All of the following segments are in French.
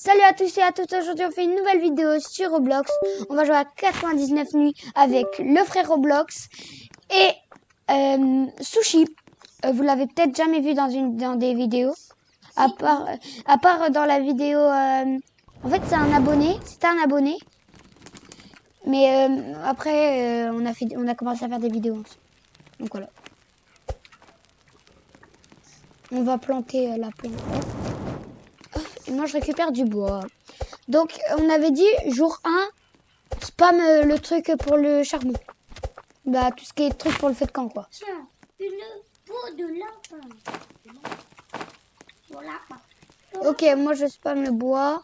Salut à tous et à toutes, aujourd'hui on fait une nouvelle vidéo sur Roblox. On va jouer à 99 nuits avec le frère Roblox et Sushi. Vous l'avez peut-être jamais vu dans des vidéos. À part dans la vidéo... en fait c'est un abonné, c'était un abonné. Mais après on a commencé à faire des vidéos ensemble. Donc voilà. On va planter la plante. Et moi je récupère du bois. Donc, on avait dit, jour 1, spam le truc pour le charbon. Bah, tout ce qui est truc pour le feu de camp, quoi. Tiens, une peau de lapin. Pour lapin. Ok, moi je spam le bois.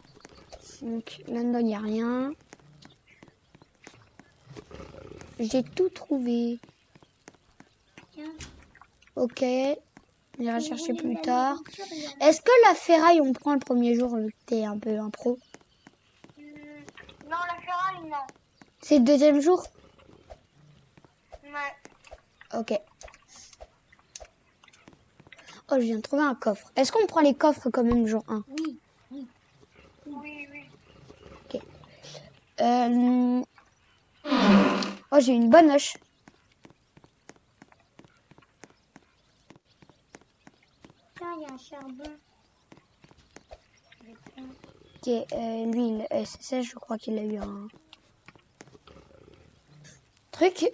Donc, là-dedans, il n'y a rien. J'ai tout trouvé. Tiens. Ok, on ira chercher plus tard. Est-ce que la ferraille, on prend le premier jour, vu que t'es un peu un pro? Non, la ferraille, non. C'est le deuxième jour? Ouais. Ok. Oh, je viens de trouver un coffre. Est-ce qu'on prend les coffres quand même jour 1? Oui, oui. Oui, oui. Ok. Oh, j'ai une bonne hache. Tiens, il y a un charbon. Ok, lui, le SSS, je crois qu'il a eu un truc.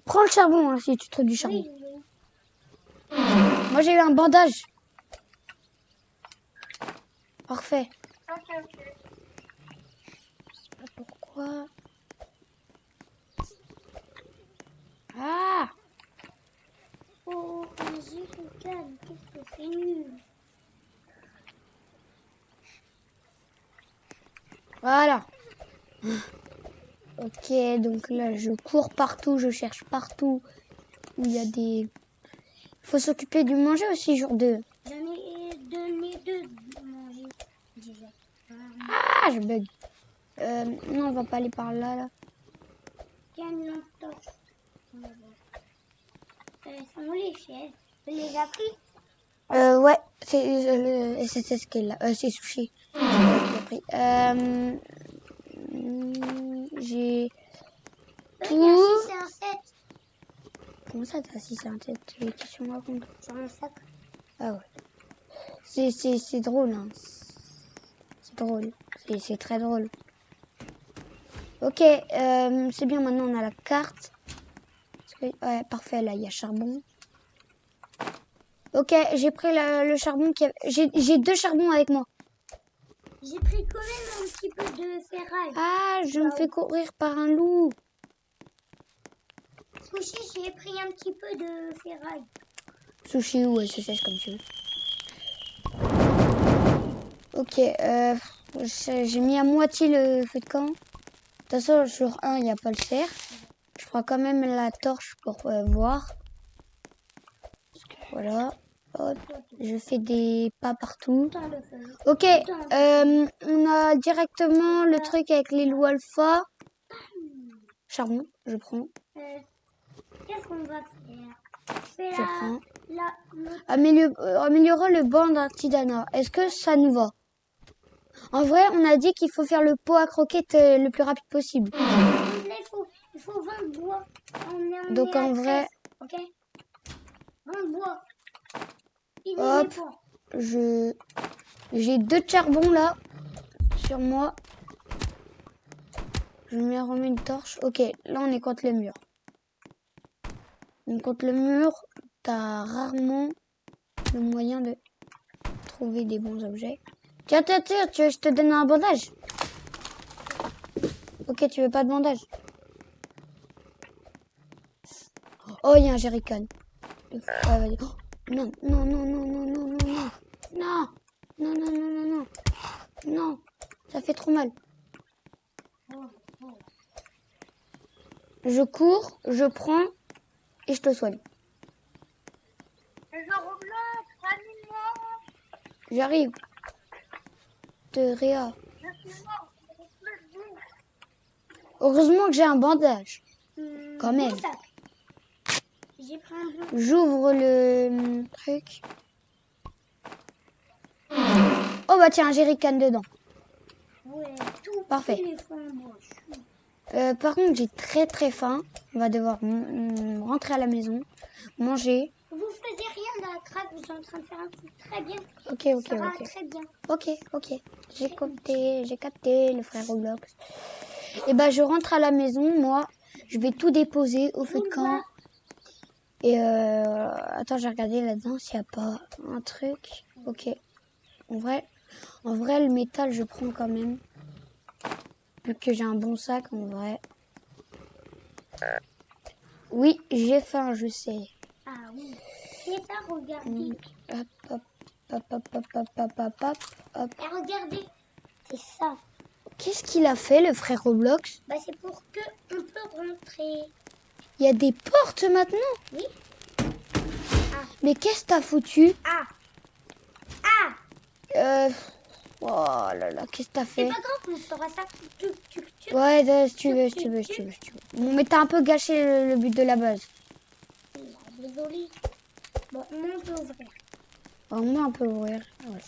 Prends le charbon hein, si tu trouves du charbon. Oui, oui. Moi, j'ai eu un bandage. Parfait. Ok, ok. Je sais pas pourquoi. Ah! Oh, vas-y, calme. Qu'est-ce que c'est nul. Voilà. Ok, donc là, je cours partout, je cherche partout où il y a des... Il faut s'occuper du manger aussi, jour 2. J'en ai donné deux de manger. Déjà. Ah, je bug. Non, on va pas aller par là, là. Tiens, une lampe torche. Sont les chaises. Tu les as pris? Ouais, c'est le SSS qui est là. C'est Sushi. Qui l'a pris. J'ai Il y a tout. 6 et un 7 Comment ça, t'as 6 en tête? Qu'est-ce que tu me racontes? sur mon sac. Ah ouais. C'est drôle, hein. C'est drôle. C'est très drôle. Ok, c'est bien, maintenant on a la carte. Ouais, parfait, là, il y a charbon. Ok, j'ai pris le charbon. J'ai 2 charbons avec moi. J'ai pris quand même un petit peu de ferraille. Ah, je me fais courir par un loup. Sushi, j'ai pris un petit peu de ferraille. Sushi ou SSS comme tu veux. Ok, j'ai mis à moitié le feu de camp. De toute façon, jour 1, il n'y a pas le cerf. Je prends quand même la torche pour voir. Voilà. Hop, je fais des pas partout. Ok, on a directement le truc avec les loups alpha. Charbon, je prends. Qu'est-ce qu'on va faire? Je prends. L'autre. Améliorer le banc d'artisanat. Est-ce que ça nous va? En vrai, on a dit qu'il faut faire le pot à croquettes le plus rapide possible. Il faut 20 bois. Donc en vrai, 13, ok? 20 bois. hop, j'ai 2 charbons là sur moi. Je me remets une torche. Ok, là on est contre le mur. Donc contre le mur, t'as rarement le moyen de trouver des bons objets. Tiens, tu veux que je te donne un bandage? Ok, tu veux pas de bandage? Oh, il y a un jerrycan. Ah, vas-y. Oh, non, non, non, non, non, non, non, non. Non, non, non, non, non, non. Non, ça fait trop mal. Je cours, je prends et je te soigne. J'arrive. De Réa. Heureusement que j'ai un bandage. Quand même. J'ai pris un bleu. J'ouvre le truc. Oh bah tiens, un jerrycan dedans. Ouais, tout. Parfait. tous les framboises. Par contre, j'ai très très faim. On va devoir rentrer à la maison, manger. Vous faisiez rien dans la craque, vous êtes en train de faire un truc très bien. Ok, ok, Ça va ok. très bien. Ok, ok. J'ai capté le frère Roblox. Et bah, je rentre à la maison. Moi, je vais tout déposer au feu de camp. Et attends, j'ai regardé là-dedans s'il n'y a pas un truc. Ok. En vrai, le métal, je prends quand même. Vu que j'ai un bon sac, en vrai. Oui, j'ai faim, je sais. Ah oui. C'est ça, regardez. Hop, hop, hop, hop, hop, hop, hop, hop, hop, hop. Et regardez. C'est ça. Qu'est-ce qu'il a fait, le frère Roblox? Bah, c'est pour que on peut rentrer. Il y a des portes maintenant? Oui. Mais qu'est-ce que t'as foutu? Ah. Ah. Oh là là, qu'est-ce que t'as C'est fait? pas grave, on fera ça. Tuc. Ouais, si tu veux. Bon, mais t'as un peu gâché le but de la base. Désolé. Bon, on peut ouvrir. Au moins, on peut ouvrir. Ouais.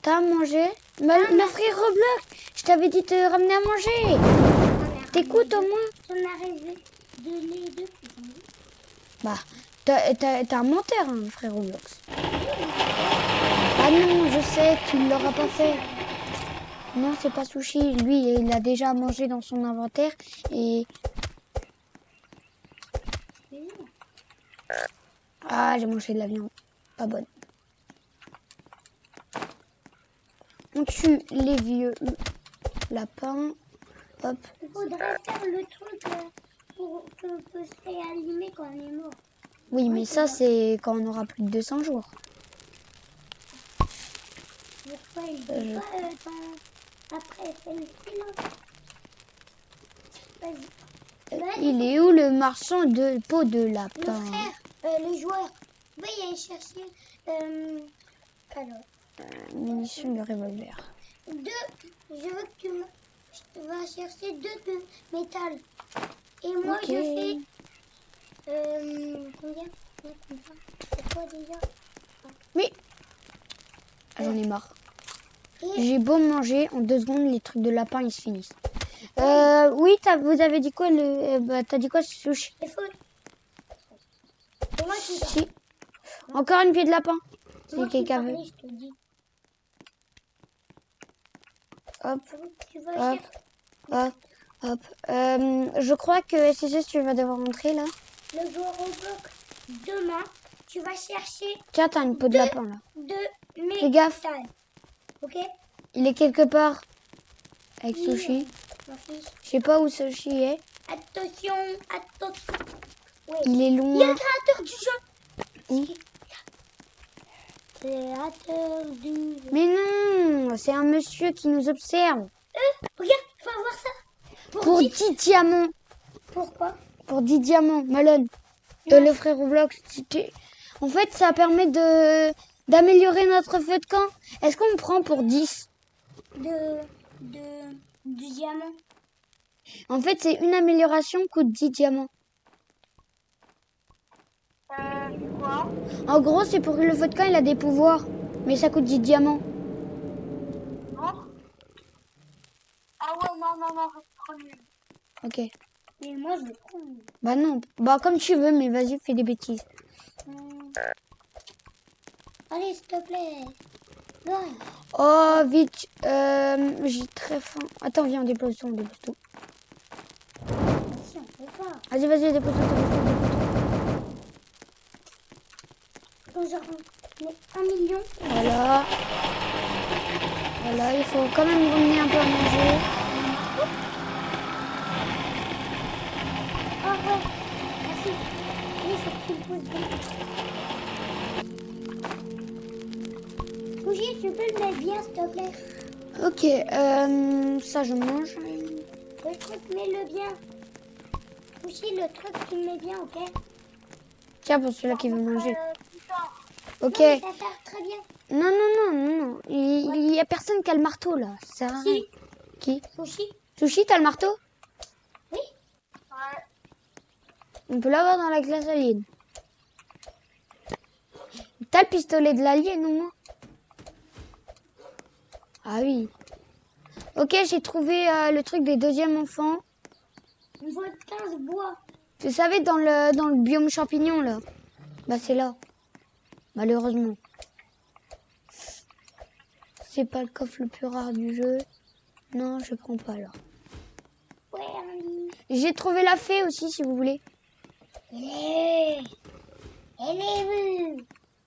T'as mangé? Le frère Roblox, je t'avais dit de te ramener à manger. T'écoutes au moins? On a rêvé de les deux. Bah, t'as un menteur, hein, frère Roblox. Ah non, je sais, tu ne l'auras pas fait. Non, c'est pas Sushi. Lui, il a déjà mangé dans son inventaire. Et... Ah, j'ai mangé de la viande. Pas bonne. On tue les vieux lapins. Hop. Il faudrait faire le truc pour qu'on peut se réanimer quand on est mort. Oui, mais ça, c'est quand on aura plus de 200 jours. Pourquoi il dit pas après celle-ci là? Vas-y. Il est où le marchand de peau de Le lapin? frère, le joueur, veuillez aller chercher. Alors, Munitions de revolver. je veux que tu vas chercher deux de métal. Et moi, Ok. je fais. Combien? C'est quoi déjà? Mais j'en ai marre. Et J'ai beau manger, en 2 secondes, les trucs de lapin, ils se finissent. Oui, vous avez dit quoi t'as dit quoi, Sushi? il faut. Et moi, tu dois. Si. Encore une pied de lapin. Moi Si qui quelqu'un veut. parlais, je te dis. Hop, Tu vas hop, chercher hop. Je crois que SSS, tu vas devoir rentrer là. le joueur Roblox. Demain, tu vas chercher Tiens, t'as une peau de lapin là. de métal. Fais gaffe. Ok? Il est quelque part avec Oui, Sushi. mon fils. Je sais pas où Sushi est. Attention. Oui. Il est Il y a loin. le créateur du jeu. Oui. Créateur du jeu. Mais non, c'est un monsieur qui nous observe. Regarde, faut avoir ça. Pour 10 diamants. Pourquoi? Pour 10 diamants, Malone. Le frère Roblox. En fait, ça permet d'améliorer notre feu de camp. Est-ce qu'on me prend pour 10? Du diamant. En fait, c'est une amélioration coûte 10 diamants. Quoi? En gros, c'est pour que le feu de camp il a des pouvoirs. Mais ça coûte 10 diamants. Non? Ah ouais, non, c'est trop nul. Ok. Mais moi, je le prends. Bah non. Bah comme tu veux, mais vas-y, fais des bêtises. Allez, s'il te plaît. Va. Oh, vite. J'ai très faim. Attends, viens, on dépose tout, Si, on peut pas. Vas-y, dépose tout. Quand j'aurai 1 million. Voilà, il faut quand même ramener un peu à manger. Ah ouais. Merci. Oui, faut que tu le poses bien. Bougie, tu peux le mettre bien, s'il te plaît. Ok, ça je mange. Le truc, mets-le bien. Bougie, le truc, tu le mets bien, ok? Tiens, pour celui-là qui veut manger. Ok. Non, mais ça sert très bien. Non. Il y a personne qui a le marteau là. Ça sert à rien. Si. Qui? Sushi? Sushi, t'as le marteau? Oui. Ouais. On peut l'avoir dans la glace alien. T'as le pistolet de l'alien ou moi? Ah oui. Ok, j'ai trouvé le truc des deuxièmes enfants. Il me faut 15 bois. Vous savez, dans le biome champignon, là. Bah, c'est là. Malheureusement. C'est pas le coffre le plus rare du jeu. Non, je prends pas, là. Ouais, J'ai trouvé la fée aussi, si vous voulez. elle est vue.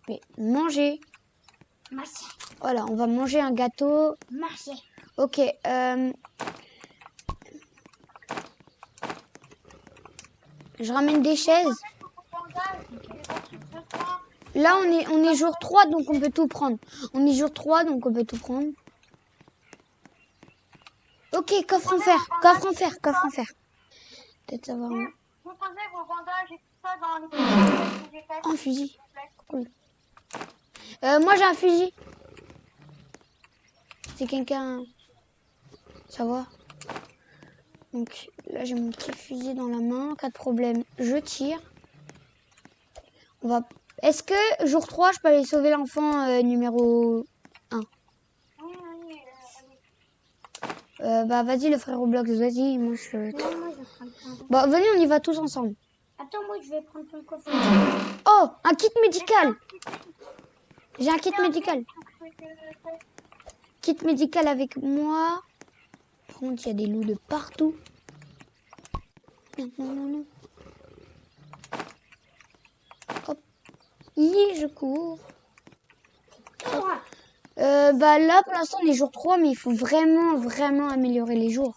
Mais manger. Marcher, Voilà, on va manger un gâteau. marcher. Ok. Je ramène des chaises. Là, on est jour 3, donc on peut tout prendre. On est jour 3, donc on peut tout prendre. Ok, coffre en fer, coffre en fer, coffre en fer. Peut-être avoir un... Vous posez vos bandages et tout ça dans les que j'ai fait. Un fusil. Cool. Moi, j'ai un fusil. C'est quelqu'un... Ça va. Donc, là, j'ai mon petit fusil dans la main. Pas de problème, je tire. On va... Est-ce que, jour 3, je peux aller sauver l'enfant numéro 1? Oui, oui, Bah, vas-y, le frère Roblox, vas-y. Moi, je... Non, moi je vais prendre ton. Bah, venez, on y va tous ensemble. Attends, moi je vais prendre ton coffre. Oh, un kit médical. J'ai un kit médical. Kit médical avec moi. Par contre, il y a des loups de partout. Non, non, non, non. Hop. Je cours. Bah là, pour l'instant, on est jour 3, mais il faut vraiment, vraiment améliorer les jours.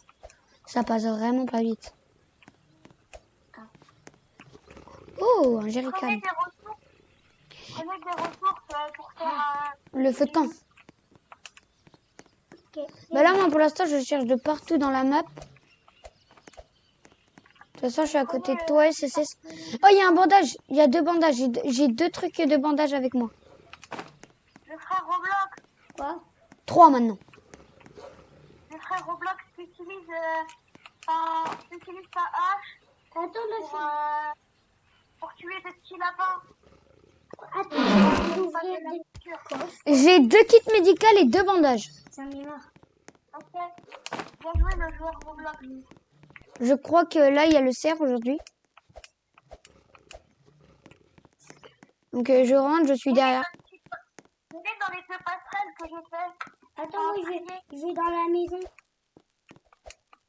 Ça passe vraiment pas vite. Oh, un jerrycan. Prenez des ressources pour faire Le feu de camp. Ok. Bah là, moi, pour l'instant, je cherche de partout dans la map. De toute façon, je suis à côté de toi, SSS. Oh, il y a un bandage. Il y a 2 bandages. J'ai 2 trucs de bandage avec moi. le frère Roblox. Quoi? 3 maintenant. Le frère Roblox qui utilise sa hache Attends, pour, pour tuer des petits lapins. attends, je vais ouvrir des coffres. J'ai 2 kits médicaux et 2 bandages. J'en ai marre. Ok. Bien joué le joueur Roblox. Je crois que là, il y a le cerf aujourd'hui. Donc, je rentre, je suis derrière. Venez dans les 2 passerelles que j'ai fait. Attends, moi je vais dans la maison.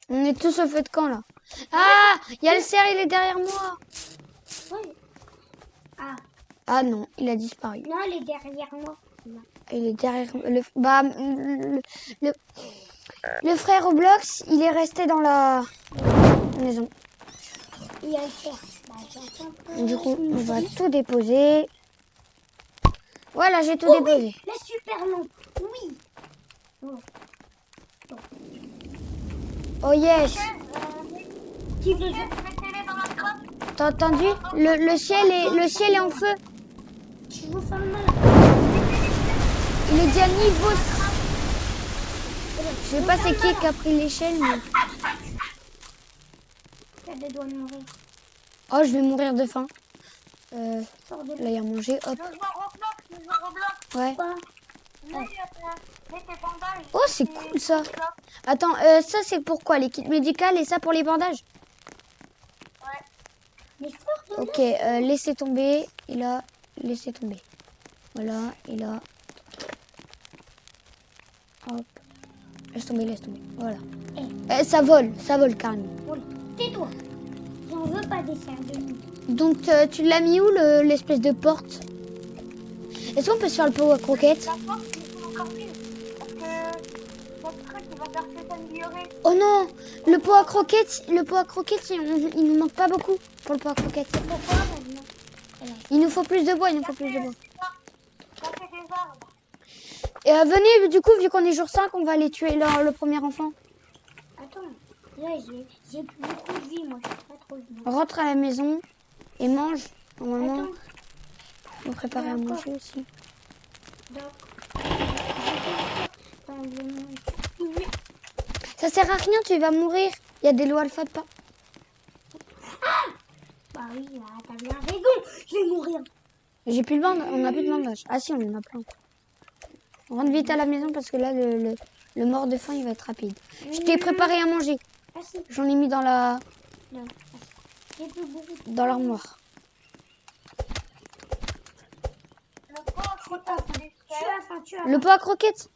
On est tous au feu de camp, là. Ah, il y a le cerf, il est derrière moi. Oui. Ah, Ah non, il a disparu. non, elle est derrière moi. Non. Il est derrière le frère Roblox, il est resté dans la maison. Il y a le fer. Bah, j'entends pas. Du coup, on va tout déposer. Voilà, j'ai tout Oh déposé. oui, la super lampe. Oui. Oh yes. Qui veut Mettez-les dans la coque. T'as entendu? Le ciel est en feu. Je vous fais mal. Il est déjà niveau. Je sais pas c'est qui a pris l'échelle, mais... T'as des doigts de mourir. Oh, je vais mourir de faim. Sors de là. Là, il y a mangé. Hop. Le joueur Roblox. Ouais. Quoi? Mets tes bandages. Oh, c'est cool ça. Attends, ça c'est pour quoi? Les kits médicaux et ça pour les bandages? Mais sors de là. Ok, laissez tomber. Et là, laissez tomber. Voilà, et là. Hop. Laisse tomber, laisse tomber. Voilà. Ça vole carrément. Oui. Tais-toi. J'en veux pas des serres de nuit. Donc, tu l'as mis où l'espèce de porte? Est-ce qu'on peut se faire le pot à croquettes? La porte, il faut encore plus. Parce que notre truc, il va faire que s'améliorer. Oh non, le pot à croquettes, il nous manque pas beaucoup pour le pot à croquettes. Pourquoi maintenant? Il nous faut plus de bois, il nous faut plus de bois. Ça fait des arbres. Et venez, du coup, vu qu'on est jour 5, on va aller tuer le premier enfant. Attends. Là, j'ai plus beaucoup de vie, moi. Je suis pas trop vie. Rentre à la maison et mange. Normalement, Attends. on préparer à D'accord. manger aussi. Donc, dans le monde. Ça sert à rien, tu vas mourir. Il y a des lois alpha de pas. Bah oui, t'as bien raison. Je vais mourir. J'ai plus de bandage, on n'a plus de bandage. Ah si, on en a plein. On rentre vite à la maison parce que là, Le mort de faim, il va être rapide. Je t'ai préparé à manger. Merci. J'en ai mis dans la Non, merci. J'ai plus beaucoup. dans l'armoire. Le pot, Tu as faim, tu as faim. Le pot à croquettes.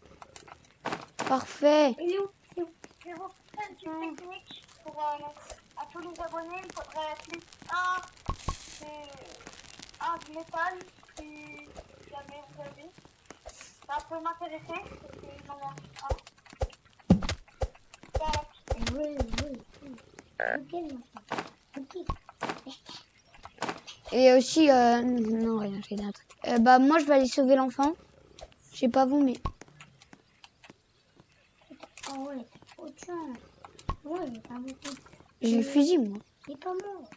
Parfait. Il est où? je vais vous faire une petite technique pour à tous les abonnés. Il faudrait plus un de métal si jamais vous avez. Ça peut m'intéresser parce qu'il m'en manque un. Tac. Oui. Ok, mon frère. Ok. Et aussi non rien, j'ai un truc. Bah moi je vais aller sauver l'enfant. Je sais pas vous mais Ah ouais, t'es trop chiant. Ouais, mais t'as beaucoup. j'ai le fusil moi. Il est pas mort.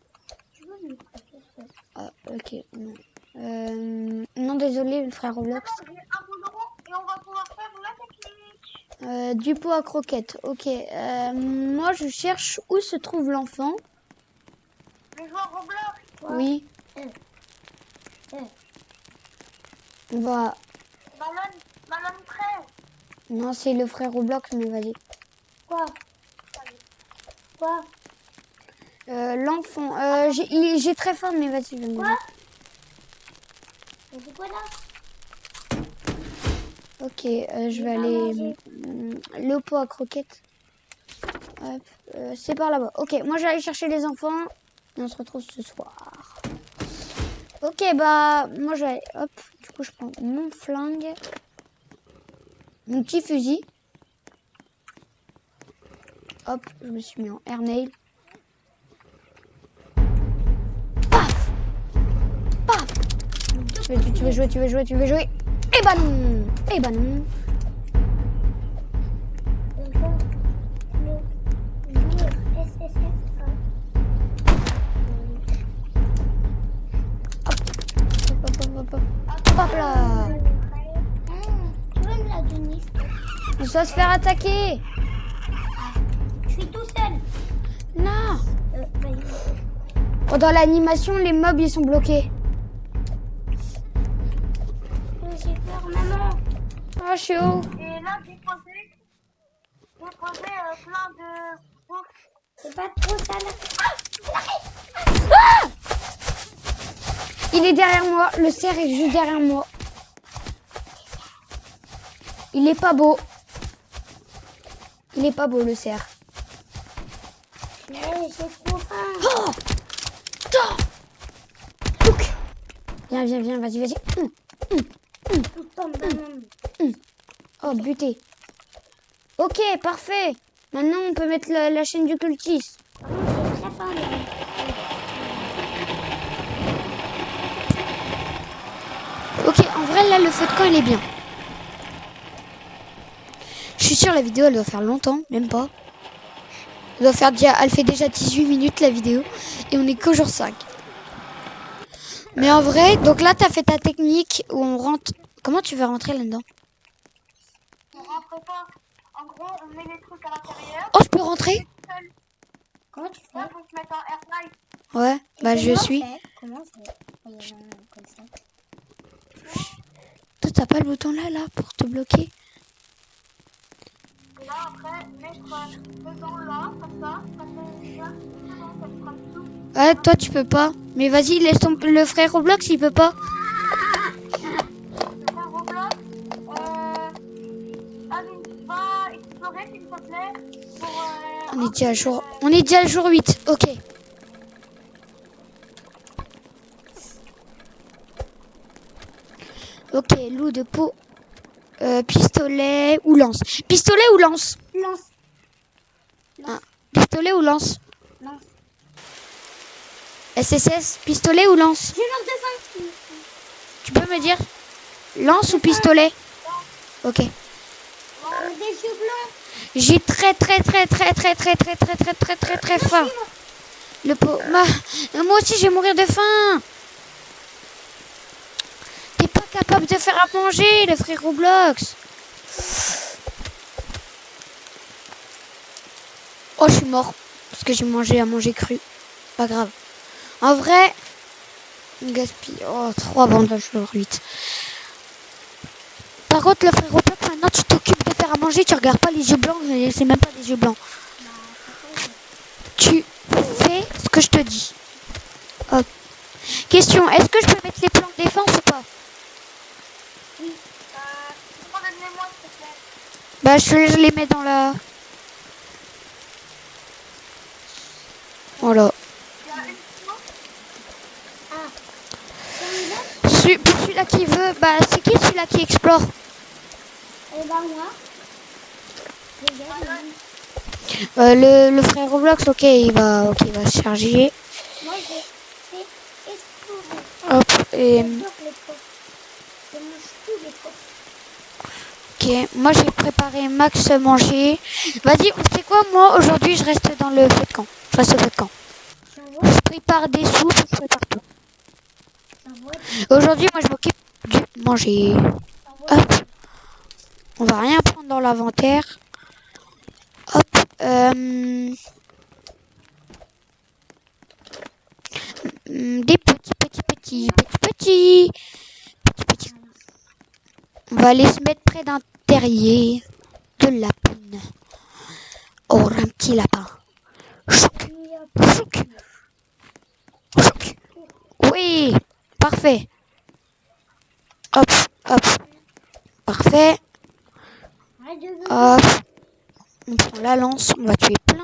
Tu veux me prêter ça? Ah ok non. Non désolé le frère Roblox. J'ai un boulot et on va pouvoir faire la technique. Du pot à croquettes. Ok. Moi je cherche où se trouve l'enfant. Les joueurs Roblox. Oui. On va. Malone 13. Non c'est le frère Roblox mais vas-y. Quoi? Quoi? L'enfant. J'ai très faim mais vas-y. Je vais me Quoi? Mais c'est quoi là? Ok, je vais aller le pot à croquettes. Hop, c'est par là-bas. Ok, moi j'allais chercher les enfants et on se retrouve ce soir. Ok, bah moi je vais, hop, du coup je prends mon flingue, mon petit fusil. Hop, je me suis mis en airnail. Paf, paf. Tu veux jouer. Eh bah non. Hop là. Tu veux me la donner? On va se faire attaquer. Je suis tout seul. Non. Vas-y. Pendant l'animation, les mobs ils sont bloqués. J'ai peur, maman. Ah, je suis haut. Et là, j'ai posé plein de books. C'est pas trop ça là. Ah, il est derrière moi. Le cerf est juste derrière moi. Il est pas beau. Le cerf. Ouais, j'ai trop faim. Oh, Look. Viens, vas-y. Putain, maman. Oh, buté. Ok, parfait. Maintenant, on peut mettre la chaîne du cultiste. J'ai très faim là. Ok, en vrai, là, le feu de camp, il est bien. Je suis sûre, la vidéo, elle doit faire longtemps, même pas. Elle fait déjà 18 minutes, la vidéo. Et on est qu'au jour 5. Mais en vrai, donc là, t'as fait ta technique où on rentre... Comment tu vas rentrer là-dedans? On rentre pas. En gros, on met les trucs à l'intérieur. Oh, je peux rentrer? Comment tu fais? Là, faut se mettre en airlight. Ouais, bah je suis. Comment c'est? Comme ça. Toi, t'as pas le bouton là, pour te bloquer? Et là, après, mettre dedans là, comme ça fait là, dedans, ça fera tout. Ouais, toi, tu peux pas. Mais vas-y, laisse le frère Roblox, il peut pas. Le frère Roblox, allez, va explorer s'il te plaît. Pour, On est déjà à jour 8, ok. Ok, loup de peau. Pistolet ou lance? Pistolet ou lance? Lance. Ah, pistolet ou lance? Lance. SSS, pistolet ou lance? J'ai mort de faim. Tu peux me dire lance ou pistolet? Ok. Des yeux blancs. J'ai très faim. Le pot. Moi aussi, je vais mourir de faim. T'es pas capable de faire à manger, le frère Roblox. Oh, je suis mort. Parce que j'ai mangé à manger cru. Pas grave. En vrai, gaspille. Oh, 3 bandages sur 8. Par contre, le frère Roblox, maintenant, tu t'occupes de faire à manger. manger, tu regardes pas les yeux blancs, c'est même pas des yeux blancs. Tu fais ce que je te dis. Hop. Question, est-ce que je peux mettre les plans de défense ou pas? Pardonnez-moi, s'il te plaît. Bah je les mets dans la... Voilà. Il y a une chose. Pour celui-là qui veut, bah c'est qui celui-là qui explore? Et ben moi. Le frère Roblox, ok, il va se charger. Moi j'ai fait exploser. Hop, et... J'adore les coffres. Je mange tous les coffres. Ok, moi j'ai préparé Max manger. Vas-y, c'est quoi, moi aujourd'hui je reste dans le feu de camp. Je reste au feu de camp. J'envoie. Je prépare des soupes, je prépare tout. J'envoie. Aujourd'hui, moi je m'occupe du manger. Hop. On va rien prendre dans l'inventaire. Hop. Des petits. On va aller se mettre près d'un terrier de lapine. Oh, un petit lapin. Chouc, chouc, chouc. Oui, parfait. Hop, hop. Parfait. Hop. On prend la lance. On va tuer plein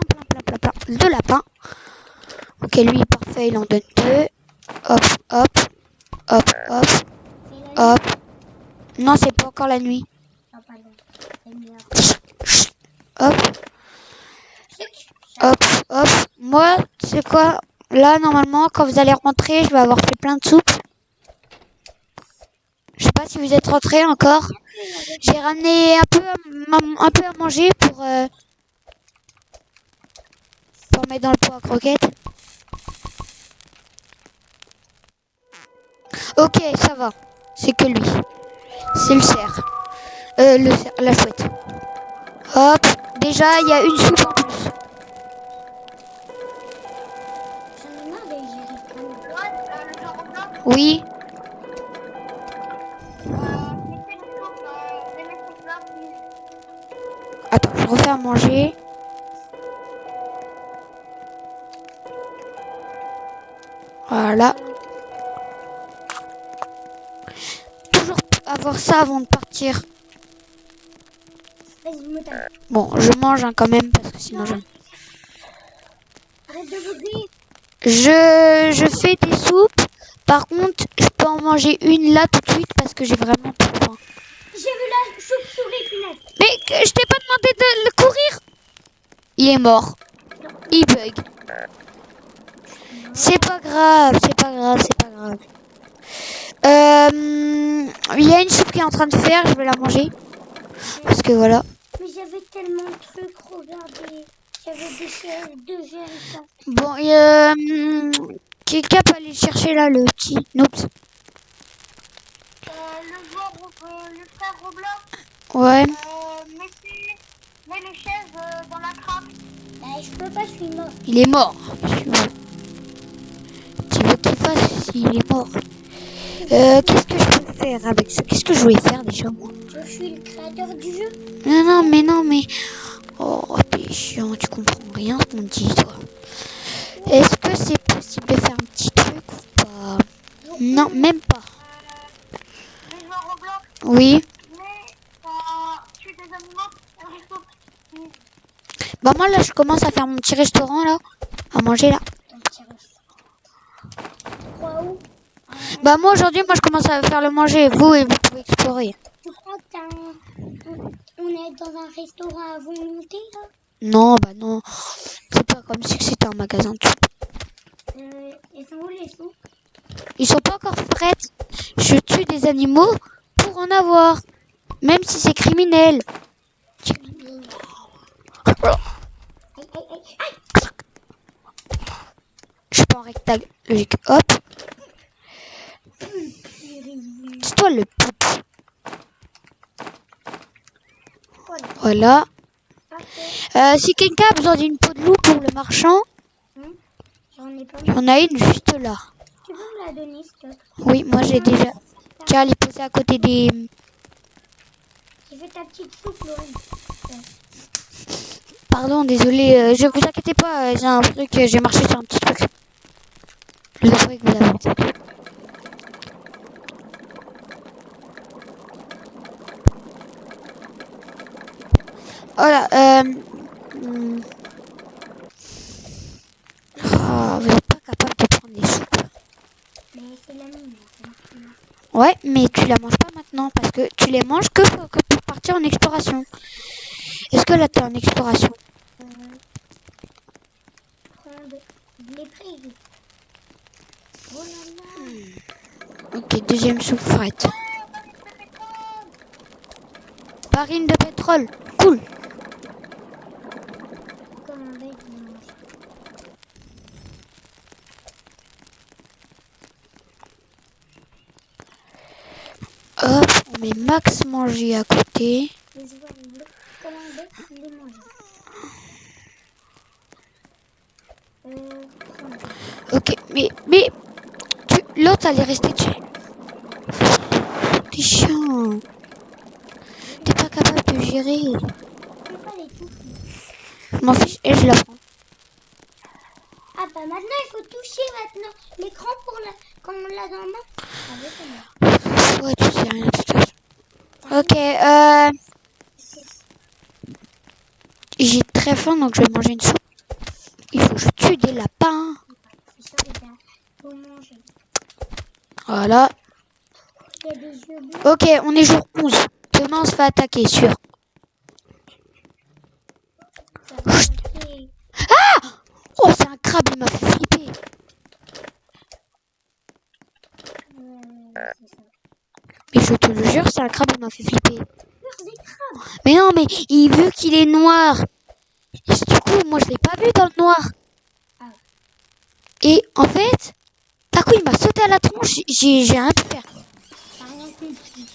de lapins. Ok, lui, parfait, il en donne 2. Hop, hop. Hop, hop. Hop. Non, c'est pas encore la nuit. Hop. Hop, hop. Moi, c'est quoi? Là, normalement, quand vous allez rentrer, je vais avoir fait plein de soupes. Je sais pas si vous êtes rentrés encore. J'ai ramené un peu à manger pour mettre dans le pot à croquettes. Ok, ça va. C'est que lui. C'est le cerf. La chouette. Hop. Déjà, il y a une soupe en plus. J'en ai marre de gérer quand même. Le jeu Roblox, Oui. mettez une soupe, les mettez là, puis Attends, je refais à manger. Voilà. Toujours avoir ça avant de partir. Vas-y, me tape. Bon, je mange quand même parce que sinon je... Arrête de bugger. Je fais des soupes. Par contre, je peux en manger une là tout de suite parce que j'ai vraiment pas faim. J'ai vu la chauve-souris, punaise. Mais je t'ai pas demandé de le courir. Il est mort. Il bug. C'est pas grave, c'est pas grave, c'est pas grave. Il y a une soupe qui est en train de faire, je vais la manger. Parce que voilà. Mais j'avais tellement de trucs, regardez. J'avais des chaises, 2 chaises. Bon, quelqu'un peut aller chercher là le petit Noops. le frère Roblox, Ouais. mets les chaises dans la craque. Je peux pas, je suis mort. Il est mort. Tu veux qu'il fasse s'il est mort? Qu'est-ce que je peux faire avec ça? Qu'est-ce que je voulais faire déjà moi? Je suis le créateur du jeu. Non, mais... Oh, t'es chiant, tu comprends rien ce qu'on dit, toi. Est-ce que c'est possible de faire un petit truc ou pas? Non, même pas. Le jeu Roblox, Oui. mais tu des animaux, un resto. Bah moi là, je commence à faire mon petit restaurant là. À manger là. Quoi où? Bah moi aujourd'hui, moi je commence à faire le manger. Vous, et vous pouvez explorer. Tu crois que on est dans un restaurant à volonté là? Non, bah non. C'est pas comme si c'était un magasin de soupe. Ils sont où les sous? Ils sont pas encore prêtes. Je tue des animaux pour en avoir. Même si c'est criminel. Je suis pas en rectangle. Logique. Hop. C'est toi le poupe. Voilà. Si quelqu'un a besoin d'une peau de loup pour le marchand, J'en ai pas. il y en a une juste là. Tu peux me la donner, s'il te plaît? Oui, moi j'ai déjà. Tiens, elle est posée à côté des... J'ai fait ta petite soupe, Laurent. Pardon, désolé, je vous inquiétez pas, j'ai un truc, j'ai marché sur un petit truc. Le bruit que vous avez entendu. Voilà, oh, vous n'êtes pas capable de prendre des soupes. Mais c'est la mienne. Ouais, mais tu la manges pas maintenant parce que tu les manges que pour partir en exploration. Est-ce que là t'es en exploration? Prendre les prairies. Oh là là. Ok, deuxième soupe frette. Farine de pétrole, cool. Commander dimanche. Hop, on met max manger à côté. Les oiseaux. Commander, les manger. Prendre. Ok, mais l'autre elle est restée dessus. T'es chiant. T'es pas capable de gérer. C'est pas les tout. Je m'en fiche et je la prends. Ah bah maintenant il faut toucher maintenant l'écran pour la comme on l'a dans la main. Avec la main. Ouais, tu sais rien de toute façon. Ok, j'ai très faim donc je vais manger une soupe. Il faut que je tue des lapins. C'est sûr qu'il faut manger. Voilà. Il y a des yeux bleus. Ok, on est jour 11. Demain on se fait attaquer, sûr. Ça va attaquer. Oh, c'est un crabe, il m'a fait flipper. C'est ça. Mais je te le jure, c'est un crabe, il m'a fait flipper. Peur des crabes. Mais non, mais vu qu'il est noir. Et du coup, moi je l'ai pas vu dans le noir. Ah. Et en fait, d'un coup il m'a sauté à la tronche, j'ai rien pu faire. T'as rien compris.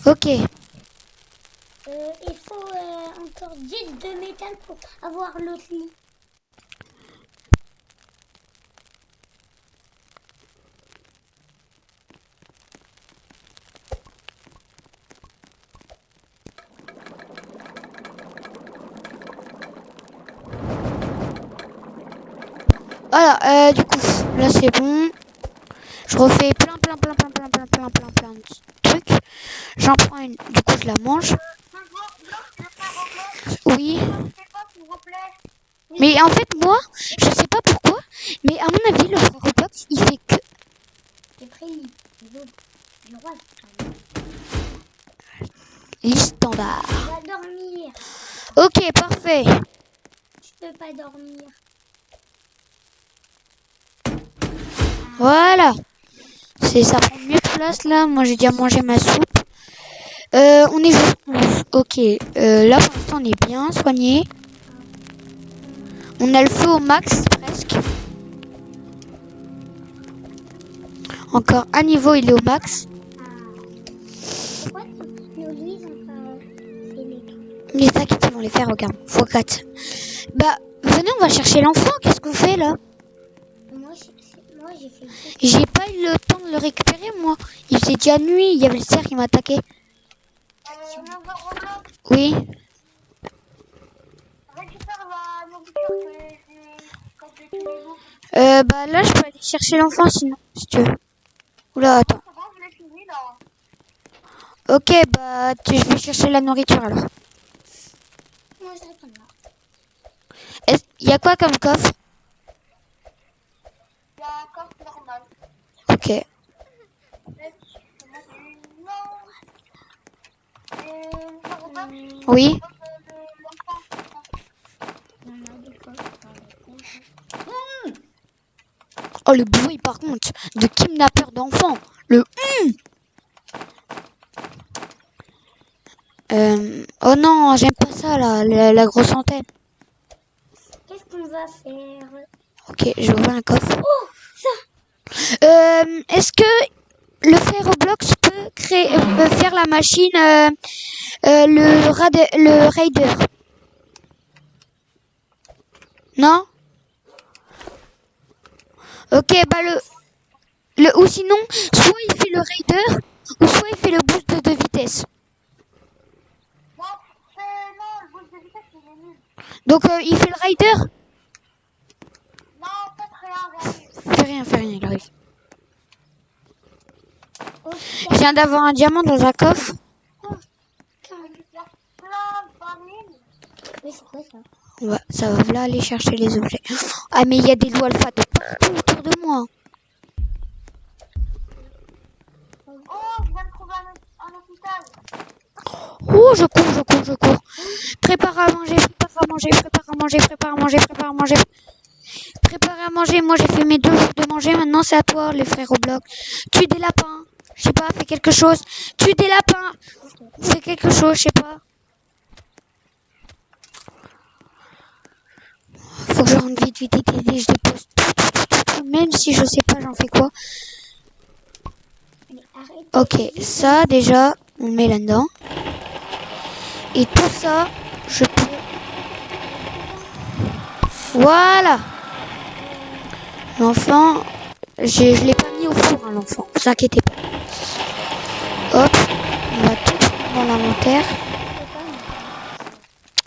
Ok. Il faut encore 10 de métal pour avoir l'autre lit. Voilà, du coup, là c'est bon. Je refais plein de trucs. J'en prends une, du coup je la mange. Oui. Mais en fait, moi, je sais pas pourquoi, mais à mon avis, le Roblox, il fait que... J'ai pris les autres. Le roi. les standards. On va dormir. Ok, parfait. Je peux pas dormir. Voilà. Ça prend mieux de place là. Moi j'ai déjà mangé ma soupe. On est jour 11. Ok. Là pour l'instant on est bien soigné. On a le feu au max presque. Encore un niveau, il est au max. Pourquoi nos lits sont pas fait les trucs? Mais t'inquiète, ils vont les faire, regarde. Faut 4. Bah, venez, on va chercher l'enfant. Qu'est-ce que vous faites là? Moi j'ai fait J'ai pas eu le temps de le récupérer, moi. Il faisait déjà nuit. Il y avait le cerf qui m'a attaqué. Oui. Récupère la nourriture quand j'ai tué les loups. Bah là, je peux aller chercher l'enfant sinon, si tu veux. Oula, attends. C'est bon, je l'ai fini là. Ok, bah je vais chercher la nourriture alors. Moi je réponds là. Il y a quoi comme coffre? Il y a un coffre normal. Ok. Oui. On a des coffres. Oh, le bruit par contre de kidnappeur d'enfants. Le oh non, j'aime pas ça là, la grosse antenne. Qu'est-ce qu'on va faire? Ok, je ouvre un coffre. Oh, ça. Est-ce que le frère Roblox peut faire la machine le Raider? Non? Ok, bah ou sinon, soit il fait le Raider, ou soit il fait le boost de vitesse. Non, c'est Donc il fait le rider. Non, en fait, rien. Fais rien, il arrive. Oh, Je viens d'avoir un diamant dans un coffre. Il y a plein de familles. oui, c'est quoi ça? Ouais, ça va là aller chercher les objets. Ah mais il y a des loups alpha de partout autour de moi. Oh, je viens de trouver un hôpital. Oh, je cours. Prépare à manger. Moi j'ai fait mes 2 jours de manger. Maintenant c'est à toi les frères Roblox. Tue des lapins. Je sais pas, fais quelque chose. Tue des lapins. Fais quelque chose, je sais pas. Faut que je rentre vite. Je dépose tout. Même si je sais pas, j'en fais quoi. Allez, arrête. Ok, ça déjà, on met là-dedans. Et tout ça, je peux... Voilà. L'enfant, je l'ai pas mis au four, hein, l'enfant. Vous inquiétez pas. Hop, on va tout prendre dans l'inventaire.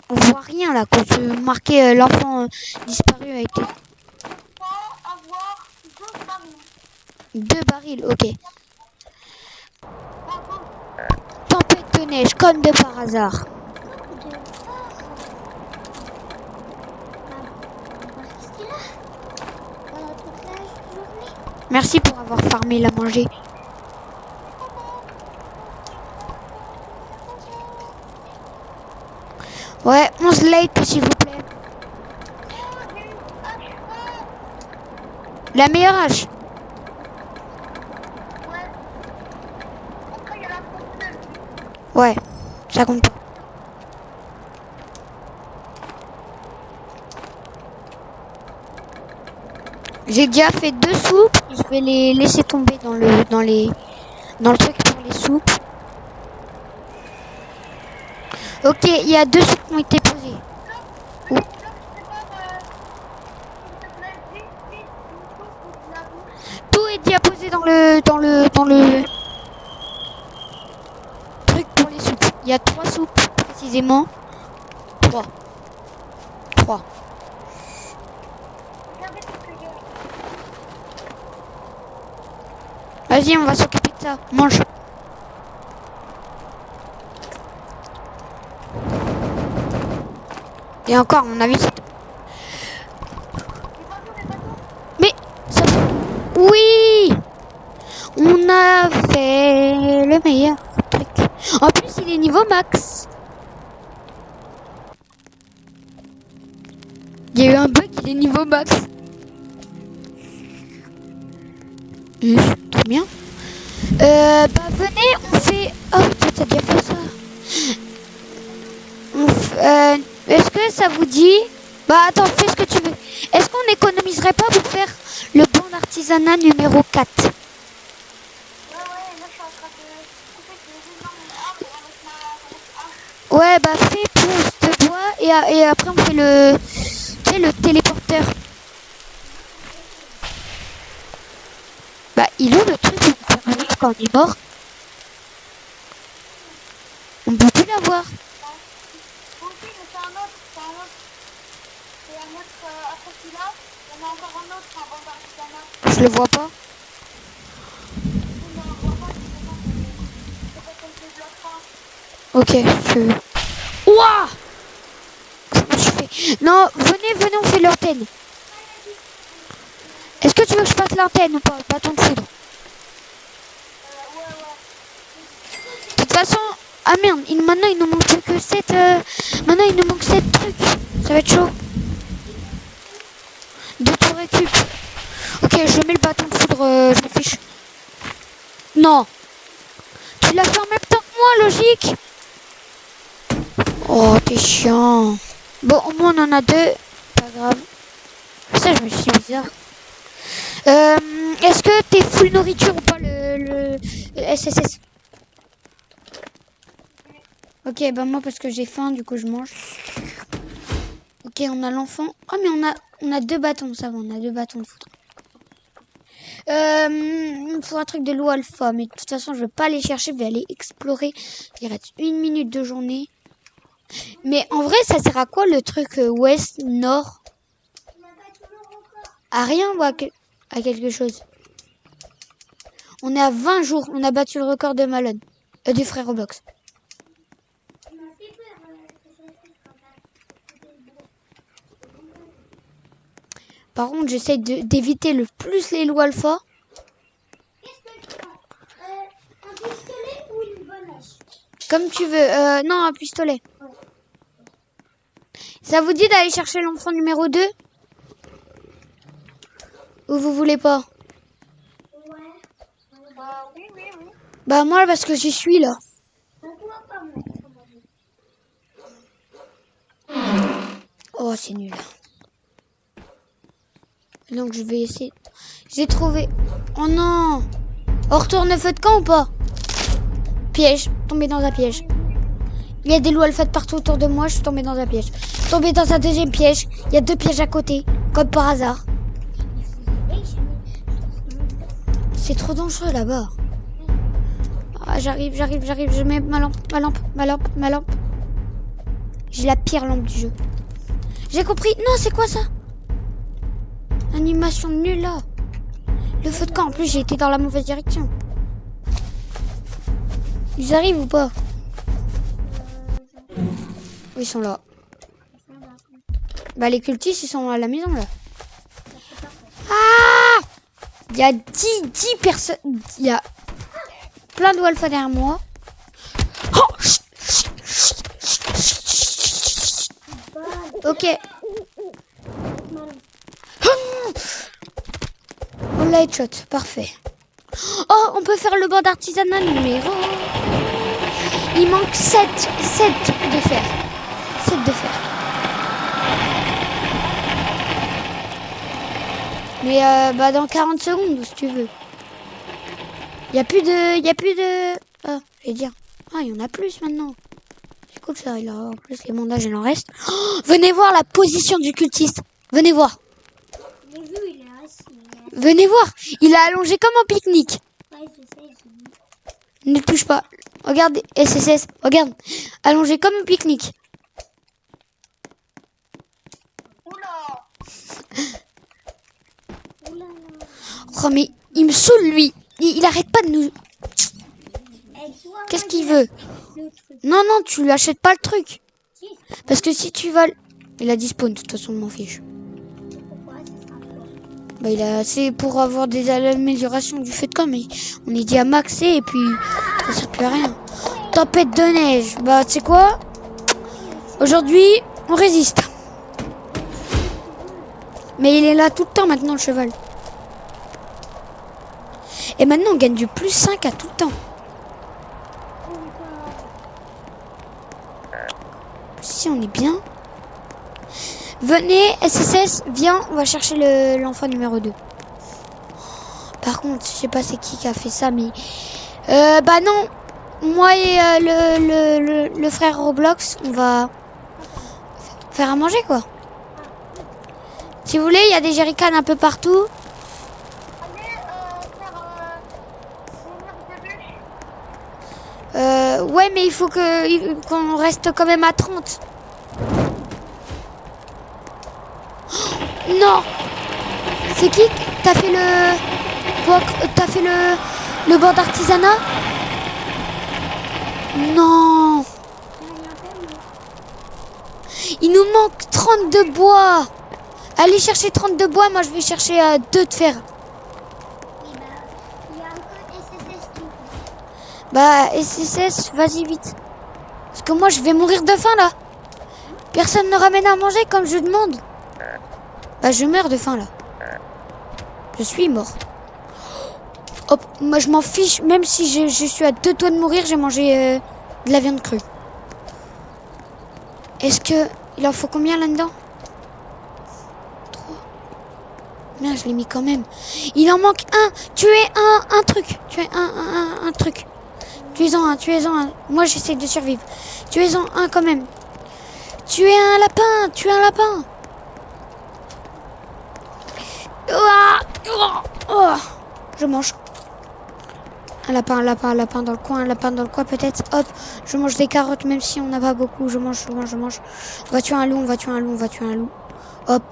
On voit rien là, quand tu marquais l'enfant disparu a été... Faut avoir 2 familles. 2 barils, ok. Bravo. Tempête de neige, comme de par hasard. On va rester là pendant toute la journée. Merci pour avoir farmé la manger. Ouais, 11 lights s'il vous plaît. La meilleure hache. Ouais. Après, il y a la fontaine. Ouais, ça compte pas. J'ai déjà fait 2 soupes. Je vais les laisser tomber dans le truc pour les soupes. Ok, il y a 2 soupes qui ont été posées. Là, je sais pas, s'il te plaît, vite, une chose pour la bouffe. Tout est déjà posé dans le truc pour les soupes. Il y a 3 soupes précisément. 3. Regardez ce que j'ai. Vas-y, on va s'occuper de ça. Mange. Et encore, à mon avis, c'est... Les bateaux. Mais ça... Oui, on a fait le meilleur truc. En plus, il est niveau max. Il y a eu un bug, il est niveau max. Très bien. Bah venez, on fait... Oh, t'as déjà fait ça. Est-ce que ça vous dit... Bah attends, fais ce que tu veux. Est-ce qu'on n'économiserait pas pour faire le bon d'artisanat numéro 4? Ouais, là, je suis en train de couper les énormes arbres avec ma Ouais, bah fais pouce de bois et après on fait le téléporteur. Bah il est où le truc où on peut revenir quand on est mort? On peut plus l'avoir. Moi aussi, mais c'est un autre. C'est un autre après celui-là. Il y en a encore un autre, un bon d'artisanat. Je le vois pas. Mais on voit pas, c'est pas comme le bloc fin. Ok, je... Ouah! Je me suis fait... Non, venez, on fait l'antenne. Est-ce que tu veux que je fasse l'antenne ou pas? Bâton de foudre. De toute façon... Ah merde, maintenant il nous manque plus que 7... Maintenant il nous manque 7 trucs. Ça va être chaud. 2 tours récup. Ok, je mets le bâton de foudre, je m'en fiche. Non. Tu l'as fait en même temps que moi, logique. Oh, t'es chiant. Bon, au moins on en a 2. Pas grave. Ça, je me suis bizarre. Est-ce que t'es full nourriture ou pas le SSS? Ok, bah moi parce que j'ai faim, du coup je mange. Ok, on a l'enfant. Oh mais on a 2 bâtons, ça va, on a 2 bâtons de foudre. Il me faut un truc de loup alpha, mais de toute façon je vais pas aller chercher, je vais aller explorer. Il reste 1 minute de journée. Mais en vrai, ça sert à quoi le truc ouest, nord? À rien ou à quelque chose? On est à 20 jours. On a battu le record de Malone. Du frère Roblox. Par contre, j'essaie d'éviter le plus les loups alpha. Qu'est-ce que tu prends un pistolet ou une bonne hache? Comme tu veux. Non, un pistolet. Ça vous dit d'aller chercher l'enfant numéro 2? Ou vous voulez pas? Ouais. Oui, oui, oui. Bah moi, parce que j'y suis là. Pourquoi pas moi? Oh, c'est nul. Donc je vais essayer. J'ai trouvé. Oh non. On retourne feu de camp ou pas? Piège. Tombé dans un piège. Il y a des loups alpha partout autour de moi. Je suis tombée dans un piège. Tombé dans un deuxième piège. Il y a 2 pièges à côté. Comme par hasard. C'est trop dangereux là-bas. Ah, j'arrive. Je mets ma lampe. J'ai la pire lampe du jeu. J'ai compris. Non, c'est quoi ça? Animation nulle là. Le feu de camp. En plus, j'ai été dans la mauvaise direction. Ils arrivent ou pas? Ils sont là. Bah les cultistes, ils sont à la maison là. Ah! Il y a 10 personnes. Il y a plein de alpha derrière moi. Oh, ok. On l'a headshot, parfait. Oh, on peut faire le banc d'artisanat numéro. Il manque 7 de fer. 7 de fer. Mais bah dans 40 secondes, si tu veux. Il y a plus de. Ah, je vais dire. Ah, il y en a plus maintenant. C'est cool ça. Il a en plus les bandages, il en reste. Oh, venez voir la position du cultiste. Venez voir. J'ai vu, il est assis. Venez voir. Il est allongé comme un pique-nique. Ouais, je sais, j'ai vu. Ne touche pas. Regarde, SSS. Regarde. Allongé comme un pique-nique. Oula. Oula. Oh mais il me saoule lui. Il arrête pas de nous. Qu'est-ce qu'il veut? Non, tu lui achètes pas le truc. Parce que si tu vas... Il a dit spawn, de toute façon, je m'en fiche. Bah, il a assez pour avoir des améliorations du fait de camp, mais on est dit à maxer et puis ça sert plus à rien. Tempête de neige. Bah, tu sais quoi? Aujourd'hui, on résiste. Mais il est là tout le temps maintenant, le cheval. Et maintenant, on gagne du plus 5 à tout le temps. Si on est bien. Venez, SSS, viens, on va chercher l'enfant numéro 2. Par contre, je sais pas c'est qui a fait ça, mais... bah non, moi et le frère Roblox, on va faire à manger, quoi. Si vous voulez, il y a des jerrycans un peu partout. Ouais, mais il faut qu'on reste quand même à 30. Oh, non. C'est qui? T'as fait le banc d'artisanat? Non. Il nous manque 32 bois. Allez chercher 32 bois, moi je vais chercher 2 de fer. Bah, SSS, vas-y vite. Parce que moi, je vais mourir de faim, là. Personne ne ramène à manger comme je demande. Bah, je meurs de faim, là. Je suis mort. Hop, moi, je m'en fiche. Même si je suis à 2 doigts de mourir, j'ai mangé de la viande crue. Est-ce que... Il en faut combien, là-dedans? 3. Merde, je l'ai mis quand même. Il en manque un. Tuez un truc. Tuez un truc. Tuez-en un. Moi, j'essaie de survivre. Tuez-en un quand même. Tuez un lapin. Oh, je mange. Un lapin dans le coin, peut-être. Hop, je mange des carottes, même si on n'a pas beaucoup. Je mange. On va tuer un loup. Hop.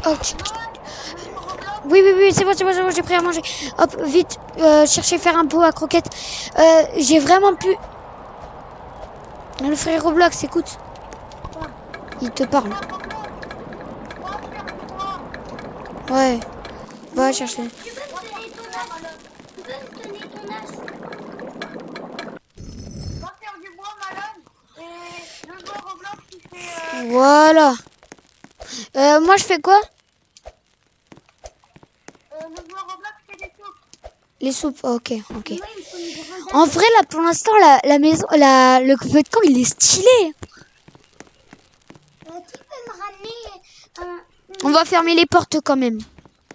Hop. Oui, c'est bon, j'ai pris à manger. Hop, vite, chercher faire un pot à croquettes. J'ai vraiment pu... Le frère Roblox, écoute. Il te parle. Ouais. Va chercher. Tu peux me donner ton âge? Tu peux me donner ton âge? Va faire du bois, Malone. Et le joueur Roblox, il fait... Voilà. Moi, je fais quoi? le joueur Roblox fait des soupes. Les soupes, ok. Moi, il me faut une grande En vrai, là, pour l'instant, la maison, le feu de camp, il est stylé. Tu peux me ramener On va fermer les portes quand même.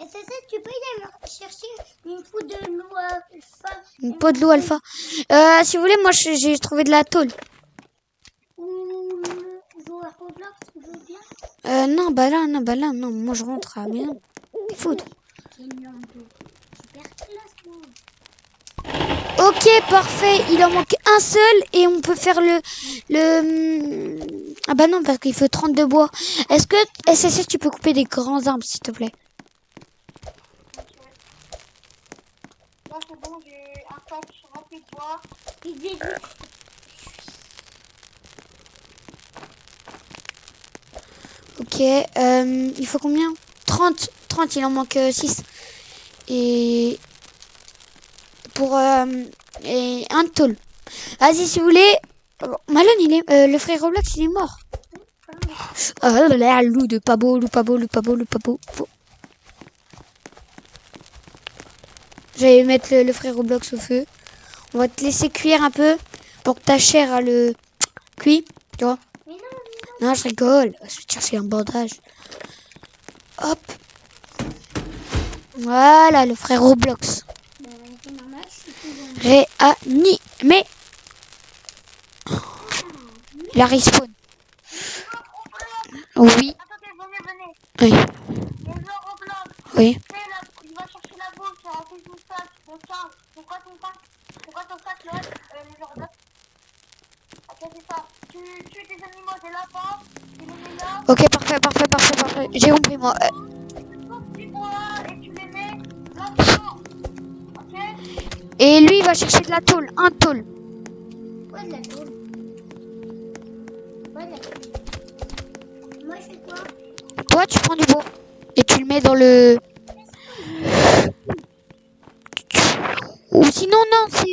Et c'est ça, tu peux y aller chercher une peau de loup alpha. Une peau de loup alpha. Si vous voulez, moi, j'ai trouvé de la tôle. Ou le joueur Roblox, tu veux bien? Non, non. Moi, je rentre à la maison. T'es fou, toi. J'ai une lampe de super classe, moi. Ok, parfait. Il en manque un seul et on peut faire le... Ah bah non, parce qu'il faut 32 bois. Est-ce que, SSS, tu peux couper des grands arbres, s'il te plaît? Là, c'est bon, j'ai un sac rempli de bois. Il dit Ok, il faut combien? 30, il en manque 6. Et... Pour... et un tôle. Vas-y, si vous voulez... Malone, il est... le frère Roblox, il est mort. Ah là, loup de pas beau. J'allais mettre le frère Roblox au feu. On va te laisser cuire un peu pour que ta chair a le cuit, tu vois. Mais non. Non, je rigole. Je vais te chercher un bandage. Hop. Voilà, le frère Roblox. C'est normal, je suis toujours... Réanimé. Il a respawn. Oui. Attendez, venez. Oui. Le joueur Roblox. Oui. Il va chercher la bouffe, c'est rempli tout sac. Donc, tiens, c'est quoi ton sac, là, le joueur Roblox? Ok, c'est ça. Tu tues tes animaux, des lapins, tu les mets là. Ok, parfait. J'ai compris, moi. Tu coupes du bois et tu les mets là-dedans. Ok? Et lui, il va chercher de la tôle. Un tôle. Quoi de la tôle? Quoi de la tôle? Moi, je fais quoi? Toi, tu prends du bois. Et tu le mets dans le... Ou sinon, non, c'est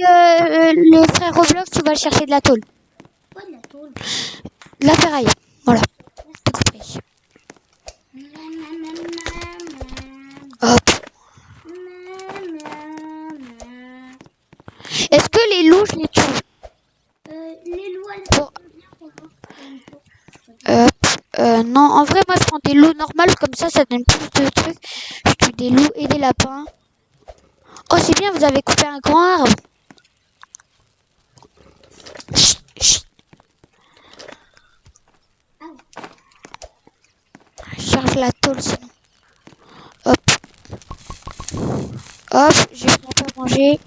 le frère Roblox, tu vas chercher de la tôle. Quoi de la tôle? De la ferraille. Voilà. T'as compris. Hop. Est-ce que les loups, je les tue? Les loups, elles Pour... non, en vrai, moi, je prends des loups normales, comme ça donne plus de trucs. Je tue des loups et des lapins. Oh, c'est bien, vous avez coupé un grand arbre. Chut, chut. Charge la tôle, sinon. Hop. Hop, j'ai pris un peu à manger.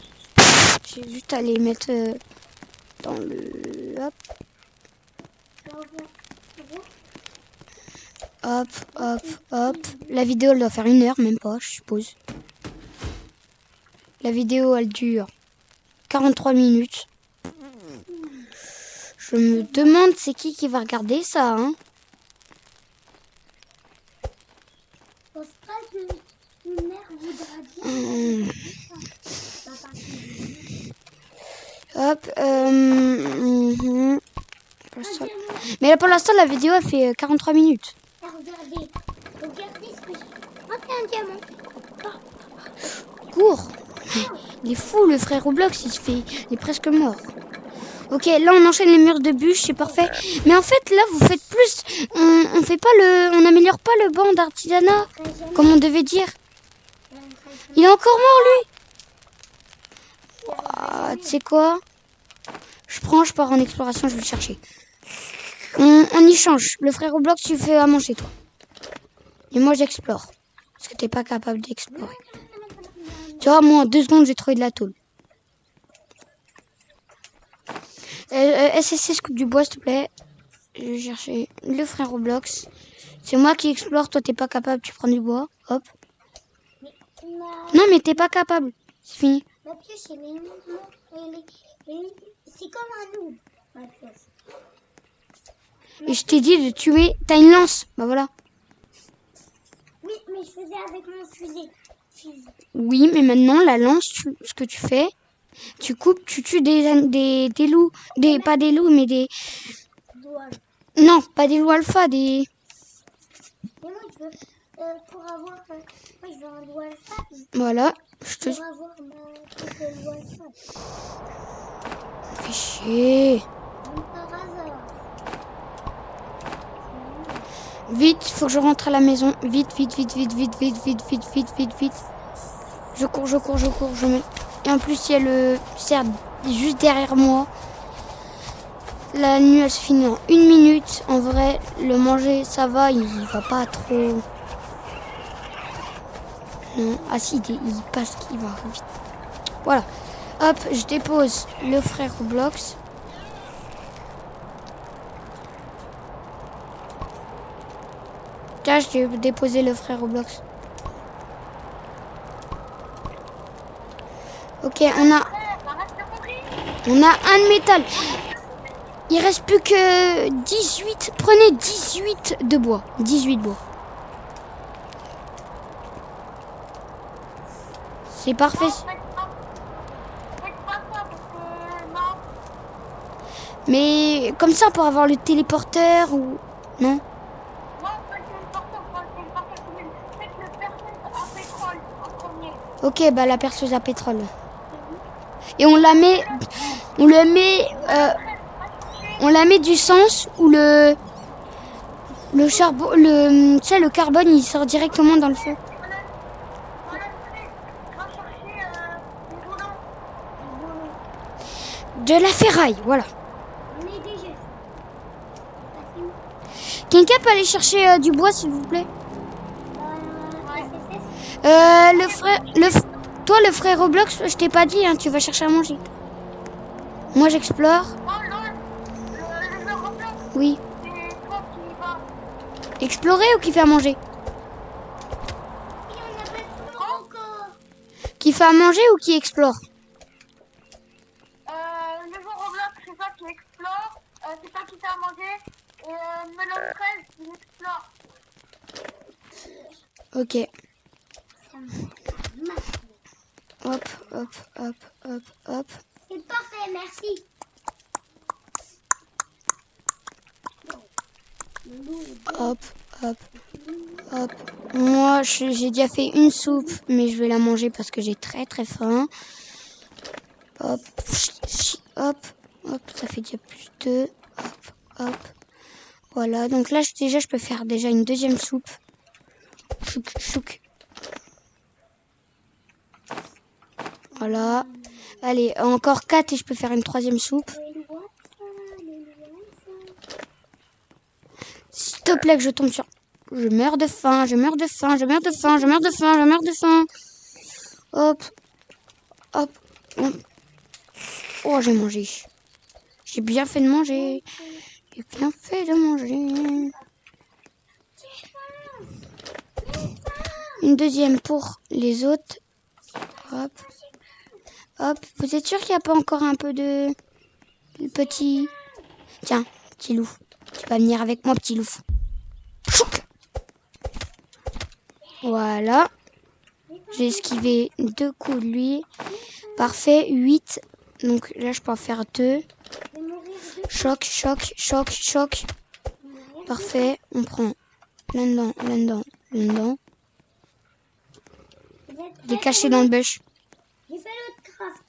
J'ai juste à les mettre dans le... Hop. Hop. La vidéo, elle doit faire 1 heure, même pas, je suppose. La vidéo, elle dure 43 minutes. Je me demande c'est qui va regarder ça, hein. Pense pas que une mère voudra dire. Hop. Mais là, pour l'instant, la vidéo, elle fait 43 minutes. Regardez ce que j'ai. Oh, c'est un diamant. Cours. Il est fou, le frère Roblox, il est presque mort. Ok, là, on enchaîne les murs de bûches, c'est parfait. Mais en fait, là, vous faites plus... On fait pas on n'améliore pas le banc d'artisanat, comme on devait dire. Il est encore mort, lui. Ah, tu sais quoi? Je pars en exploration, je vais le chercher. On y change. Le frère Roblox, tu fais à manger, toi. Et moi, j'explore. Parce que t'es pas capable d'explorer. Tu vois, moi, en 2 secondes, j'ai trouvé de la tôle. SSC, scoop du bois, s'il te plaît. Je vais chercher le frère Roblox. C'est moi qui explore, toi, t'es pas capable, tu prends du bois. Hop. Non, mais t'es pas capable. C'est fini. Ma pioche, elle est c'est comme un noob, ma pioche. Et je t'ai dit de tuer. T'as une lance. Bah voilà. Oui, mais je faisais avec mon fusil. Oui, mais maintenant, la lance, ce que tu fais, tu coupes, tu tues des loups. Pas des loups, mais des... Douane. Non, pas des loups alpha, des... Mais moi, je veux, pour avoir... moi, je veux un loup alpha. Voilà. Je te... Pour avoir ma loup alpha. Fais chier. Même par hasard. Vite, faut que je rentre à la maison. Vite, vite, vite, vite, vite, vite, vite, vite, vite, vite, vite. Je cours, je cours, je cours, je mets... Et en plus, il y a le cerf juste derrière moi. La nuit, elle se finit en 1 minute. En vrai, le manger, ça va, il va pas trop... Non, ah si, il passe, il va vite. Voilà. Hop, je dépose le frère Roblox. Tiens, j'ai déposé le frère Roblox. Ok, on a un de métal. Il reste plus que 18. Prenez 18 de bois. 18 bois. C'est parfait. Mais comme ça, pour avoir le téléporteur ou... Non? Ok, bah la perceuse à pétrole. Et on la met... On la met du sens où le charbon... Tu sais, le carbone, il sort directement dans le feu. De la ferraille, voilà. On est déjà. Quelqu'un peut aller chercher du bois, s'il vous plaît? Toi, le frère Roblox, je t'ai pas dit, hein, tu vas chercher à manger. Moi, j'explore. Oui. Explorer ou qui fait à manger? Qui fait à manger ou qui explore? Le jour Roblox, c'est toi qui explore, c'est toi qui fait à manger, et Melon 13, il explore. Ok. Hop, hop, hop, hop, hop. C'est parfait, merci. Hop, hop, hop. Moi, j'ai déjà fait une soupe, mais je vais la manger parce que j'ai très très faim. Hop, hop, hop, ça fait déjà plus 2. Hop, hop. Voilà, donc là, je peux faire déjà une deuxième soupe. Chouk, chouk. Voilà. Allez, encore 4 et je peux faire une troisième soupe. S'il te plaît que je tombe sur... Je meurs de faim, je meurs de faim, je meurs de faim, je meurs de faim, je meurs de faim. Hop. Hop. Oh, j'ai mangé. J'ai bien fait de manger. J'ai bien fait de manger. Une deuxième pour les autres. Hop. Hop. Vous êtes sûr qu'il n'y a pas encore un peu de... petit... Tiens, petit loup. Tu vas venir avec moi, petit loup. Chouk. Voilà. J'ai esquivé 2 coups de lui. Parfait. 8. Donc là, je peux en faire 2. Choc, choc, choc, choc. Parfait. On prend là-dedans, là-dedans, là-dedans. Il est caché dans le bush. J'ai fait l'autre craft.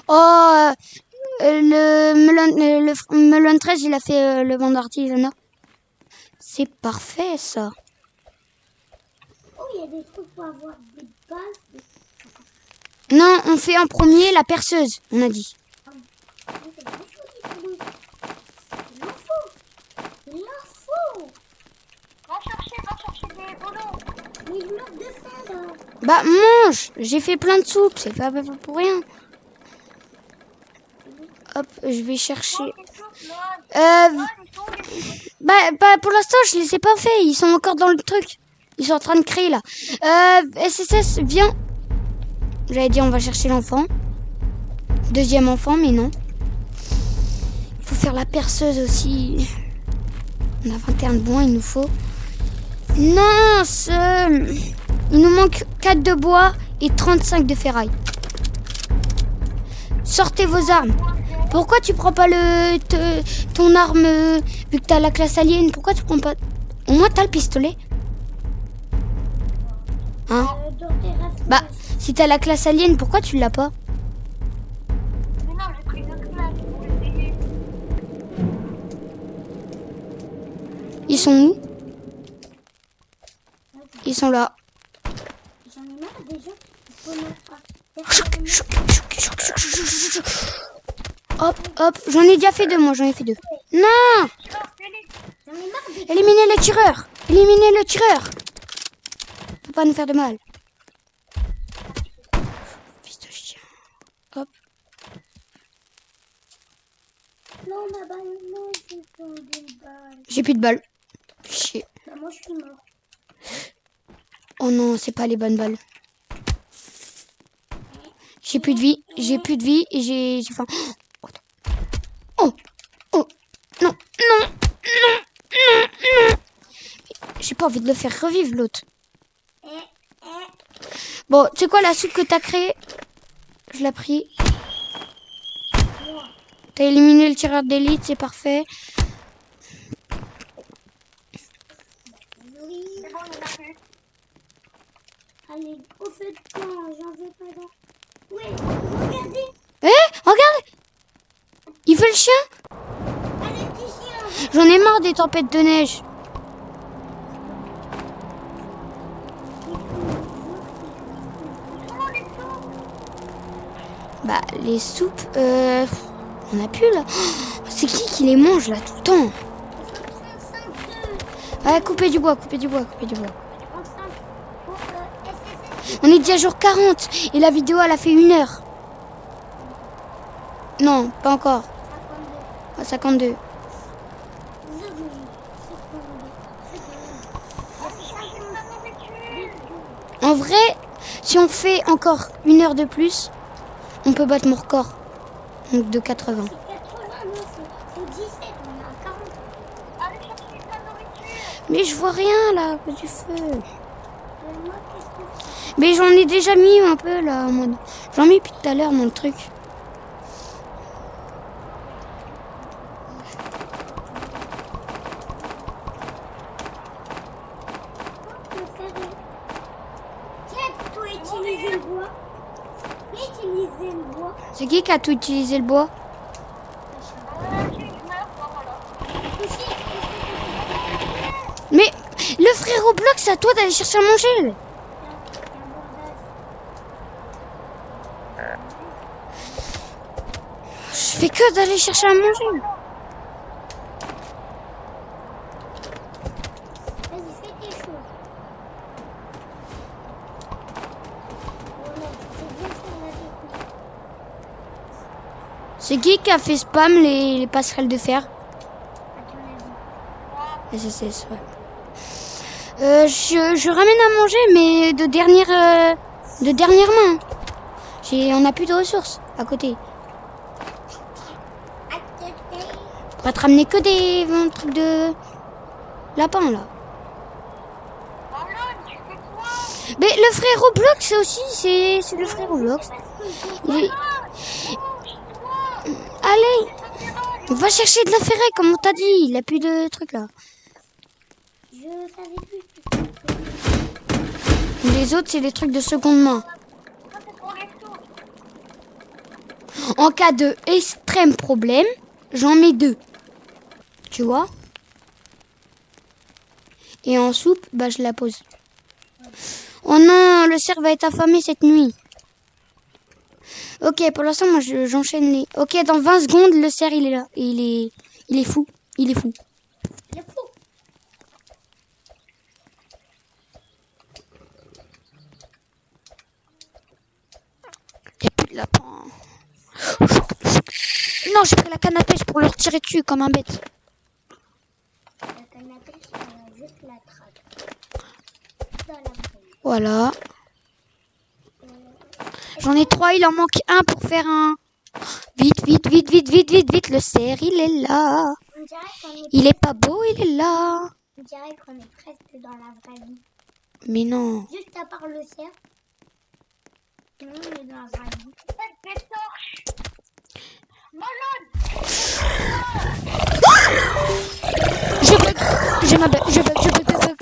Oh, le melon 13, il a fait le vent d'artisanat. C'est parfait, ça. Oh, il y a des trucs pour avoir des bases. Non, on fait en premier la perceuse, on a dit. Il en faut. Il en faut. Va chercher des bolos. Mais je meurs de faim, là. Bah, mange. J'ai fait plein de soupes. C'est pas pour rien. Hop, je vais chercher. Bah, pour l'instant, je les ai pas fait. Ils sont encore dans le truc. Ils sont en train de créer, là. SSS, viens. J'allais dire, on va chercher l'enfant. Deuxième enfant, mais non. Il faut faire la perceuse aussi. On a 21 de bois, il nous faut. Non, il nous manque 4 de bois et 35 de ferraille. Sortez vos armes. Pourquoi tu prends pas ton arme vu que t'as la classe alien? Pourquoi tu prends pas... Au moins t'as le pistolet. Hein? Bah, si t'as la classe alien, pourquoi tu l'as pas? Mais non, j'ai pris une autre classe pour essayer. Ils sont où? Ils sont là. J'en ai marre déjà. Il faut mettre Hop, hop. J'en ai déjà fait 2, moi. J'en ai fait 2. Non! J'en ai marre des... Éliminez le tireur! Éliminez le tireur! Faut pas nous faire de mal. Fils de chien. Hop. Non, ma balle, non, j'ai pas de balle. J'ai plus de balles. Chier. Bah, moi, je suis mort. Oh non, c'est pas les bonnes balles. J'ai plus de vie. J'ai plus de vie et j'ai faim. Oh! Oh! Non! Non! Non! Non! Non! J'ai pas envie de le faire revivre, l'autre. Bon, tu sais quoi, la soupe que t'as créée? Je l'ai pris. T'as éliminé le tireur d'élite, c'est parfait. Oui. C'est bon, il y en a plus. Allez, au feu de camp, j'en veux pas dans... Oui, regardez. Regarde! Il fait le chien? Allez, petit chien. J'en ai marre des tempêtes de neige. Bah, les soupes, on a plus là. Oh, c'est qui les mange là tout le temps? 35 Ouais, coupez du bois, coupez du bois, coupez du bois. 35 pour SSS. On est déjà jour 40 et la vidéo elle a fait 1 heure. Non, pas encore. 52. À 52. En vrai, si on fait encore 1 heure de plus, on peut battre mon record. Donc de 80. C'est 80, non, c'est 17, on est à 40. Allez chercher de la nourriture. Mais je vois rien là, à cause du feu. Moi, qu'est-ce que Mais j'en ai déjà mis un peu là en mode. J'en ai mis depuis tout à l'heure dans le truc. tu peux faire? Tiens, toi, utiliser le bois. Utiliser le bois. C'est qui a tout utilisé le bois? Je meurs, bon, voilà. Mais le frère Roblox, c'est à toi d'aller chercher à manger. Je fais que d'aller chercher à manger. Vas-y, fais tes choses. Voilà, c'est bien faire la technique. C'est qui a fait spam les passerelles de fer? À ton avis. SSS, ouais. Je ramène à manger, mais de dernière main. On n'a plus de ressources à côté. À côté. On va te ramener que des trucs de lapin là. Marlon, tu fais quoi? Mais le frère Roblox, c'est aussi, c'est le frère Roblox. Il est- Allez, va chercher de la ferraille comme on t'a dit. Il a plus de trucs là. Je savais plus. Les autres, c'est des trucs de seconde main. Ça, c'est pour les sous. En cas de extrême problème, j'en mets 2. Tu vois? Et en soupe, bah je la pose. Oh non, le cerf va être affamé cette nuit. Ok, pour l'instant, moi j'enchaîne les... Ok, dans 20 secondes, le cerf il est là. Et il est fou. Il est fou. Il est fou. Il a pas... Non, j'ai pris la canne à pêche pour le retirer dessus comme un bête. La canne à pêche, on va juste la traque. Dans la vraie. Voilà. J'en ai 3, il en manque un pour faire un. Vite, vite, vite, vite, vite, vite, vite. Le cerf, il est là. On dirait qu'on est, Il est pas beau, il est là. on dirait qu'on est presque dans la vraie vie. Mais non. Juste à part le cerf. Sinon, on est dans la vraie vie. Faites des torches. Malade. Je bug. Je bug.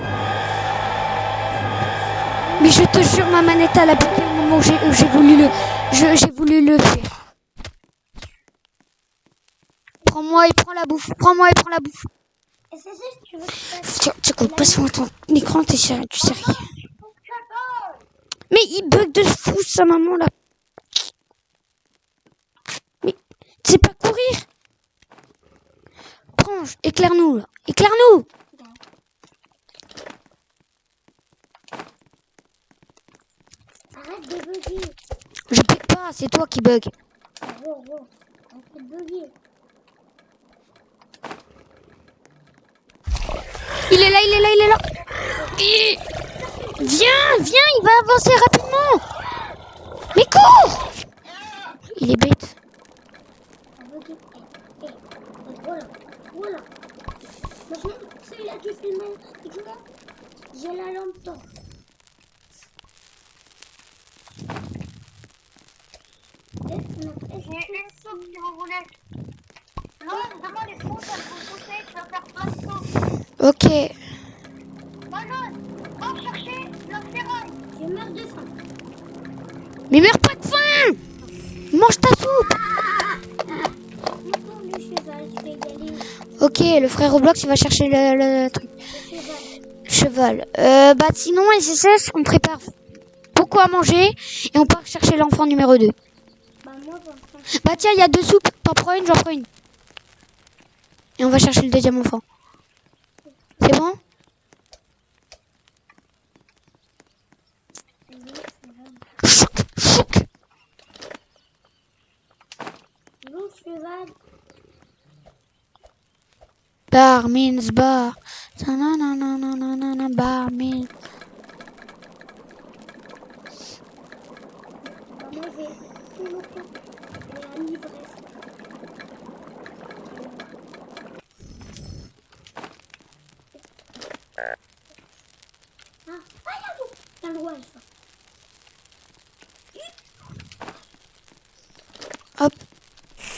Mais je te jure, ma manette elle a bugué au moment où j'ai voulu le faire. Prends-moi et prends la bouffe. Et c'est juste, tu veux que je fasse... Tiens, passe-moi ton écran, tu sais rien. Mais il bug de fou, sa maman, là. Mais, tu sais pas courir. Prends, éclaire-nous, là. Éclaire-nous. Arrête de bugger. Je bug pas, c'est toi qui bug. Wow, on fait bugger. Il est là. Viens, il va avancer rapidement. Mais cours. Il est bête. Bugger. Voilà. Maintenant, celui-là qui fait mal, j'ai la lampe torche. J'ai une soupe si vous voulez. Non, demande les pouces, elles vont pousser, tu vas faire plein de soupe. Ok. Malade, va chercher le ferraille. Je meurs de faim. Mais meurs pas de faim. Mange ta soupe. Maintenant, le cheval, je vais y aller. Ok, le frère Roblox, il va chercher le truc. Le cheval. Cheval. Bah sinon, SSS, on prépare beaucoup à manger et on part chercher l'enfant numéro 2. Bah, moi, j'en prends. Bah tiens, il y a 2 soupes. T'en prends une, j'en prends une. Et on va chercher le deuxième enfant. C'est bon? Chouk. Le cheval. Bar means bar. Nananana, bar means. Bah, moi, j'ai tout le temps. J'ai la livresse. T'as le droit, ça. Hop.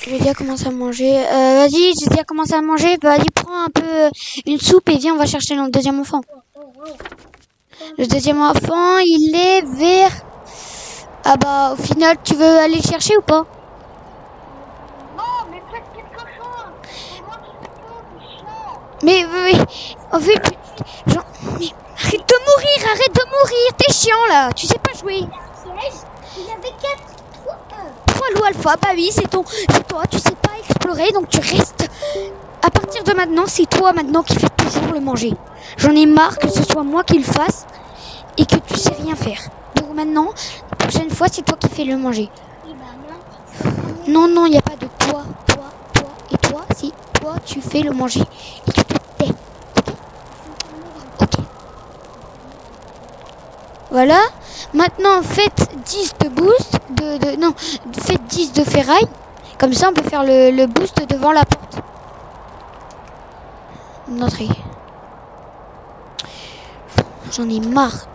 J'ai déjà commencé à manger. Vas-y, j'ai déjà commencé à manger. Vas-y, prends un peu une soupe et viens, on va chercher notre deuxième enfant. Le deuxième enfant, il est vers... Ah bah, au final, tu veux aller le chercher ou pas? Non, mais faites quelque chose. C'est moi qui fais tout, c'est chiant. Mais, en fait, genre, mais arrête de mourir, t'es chiant là, tu sais pas jouer. Piège, il avait 4 trous. 3 loups alpha, bah oui, c'est toi, tu sais pas explorer, donc tu restes. À partir de maintenant, c'est toi maintenant qui fais toujours le manger. J'en ai marre que ce soit moi qui le fasse et que tu sais rien faire. Donc maintenant, la prochaine fois, c'est toi qui fais le manger. Et bah, moi, Non, il n'y a pas de toi et toi, c'est toi, tu fais le manger. Et tu te tais. Ok. Voilà. Maintenant, faites 10 de boost. Non, faites 10 de ferraille. Comme ça, on peut faire le boost devant la porte. D'entrée. J'en ai marre.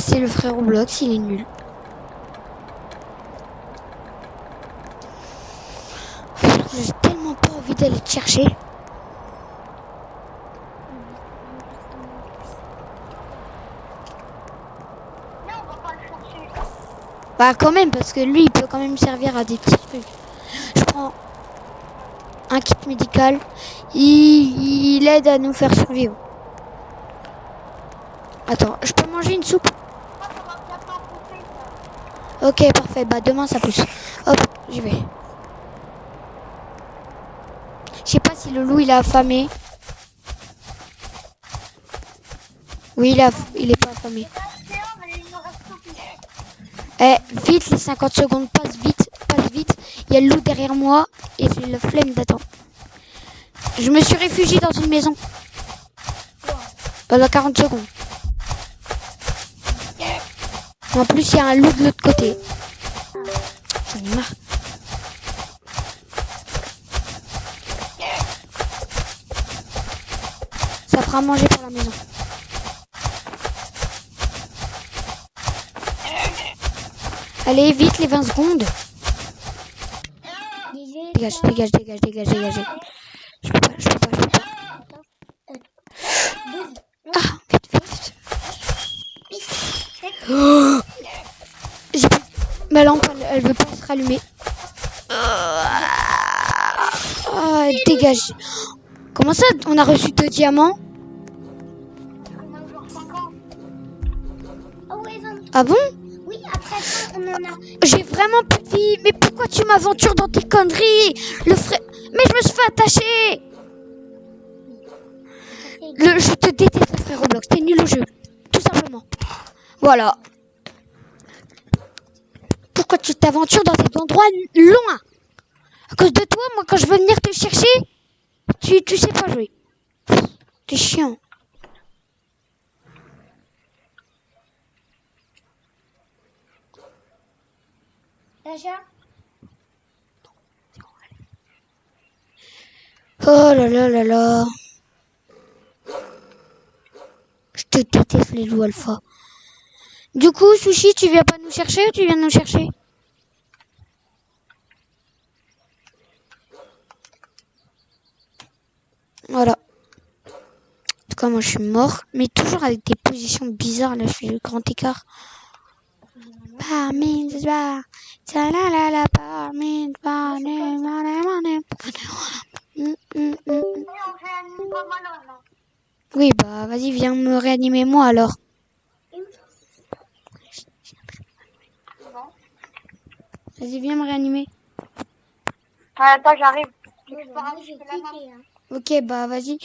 c'est le frère Roblox, il est nul. J'ai tellement pas envie d'aller te chercher. Non, on va pas le chercher. Bah quand même, parce que lui, il peut quand même servir à des petits trucs. Je prends un kit médical. Il aide à nous faire survivre. Attends, je peux manger une soupe? Ça va bientôt pousser, ça. Ok, parfait. Bah demain, ça pousse. Hop, j'y vais. Je sais pas si le loup, il a affamé. Oui, il est pas affamé. C'est un, mais il nous reste tout plus. Eh, vite, les 50 secondes passent vite, Il y a le loup derrière moi et j'ai la flemme d'attendre. Je me suis réfugié dans une maison. Pendant 40 secondes. En plus, il y a un loup de l'autre côté. J'en ai marre. Ça fera à manger pour la maison. Allez, vite, les 20 secondes. Dégage. Je peux pas. Ah, vite. Oh, ma lampe, elle veut pas se rallumer. Ah, dégage. Comment ça, on a reçu 2 diamants? On a genre 50. Oh ouais, 20. Ah bon? Oui, après ça, on en a. J'ai vraiment plus de vie. Mais pourquoi tu m'aventures dans tes conneries? Le frère... Mais je me suis fait attacher. Je te déteste, le frère Roblox. T'es nul au jeu. Tout simplement. Voilà. Pourquoi tu t'aventures dans cet endroit loin? À cause de toi, moi, quand je veux venir te chercher, tu sais pas jouer. T'es chiant. Sacha, Oh là là là là. Je te déteste les loups alpha. Du coup, Sushi, tu viens pas nous chercher ou tu viens nous chercher? Voilà. En tout cas, moi, je suis mort. Mais toujours avec des positions bizarres. Là, je fais le grand écart. Parmi les bars. Tchalalala, parmi les bars. On réanime pas mal, là. Oui, bah, vas-y, viens me réanimer moi alors. Non. Vas-y, viens me réanimer. Attends, j'arrive. moi, j'ai quitté. Hein. Ok, bah, vas-y.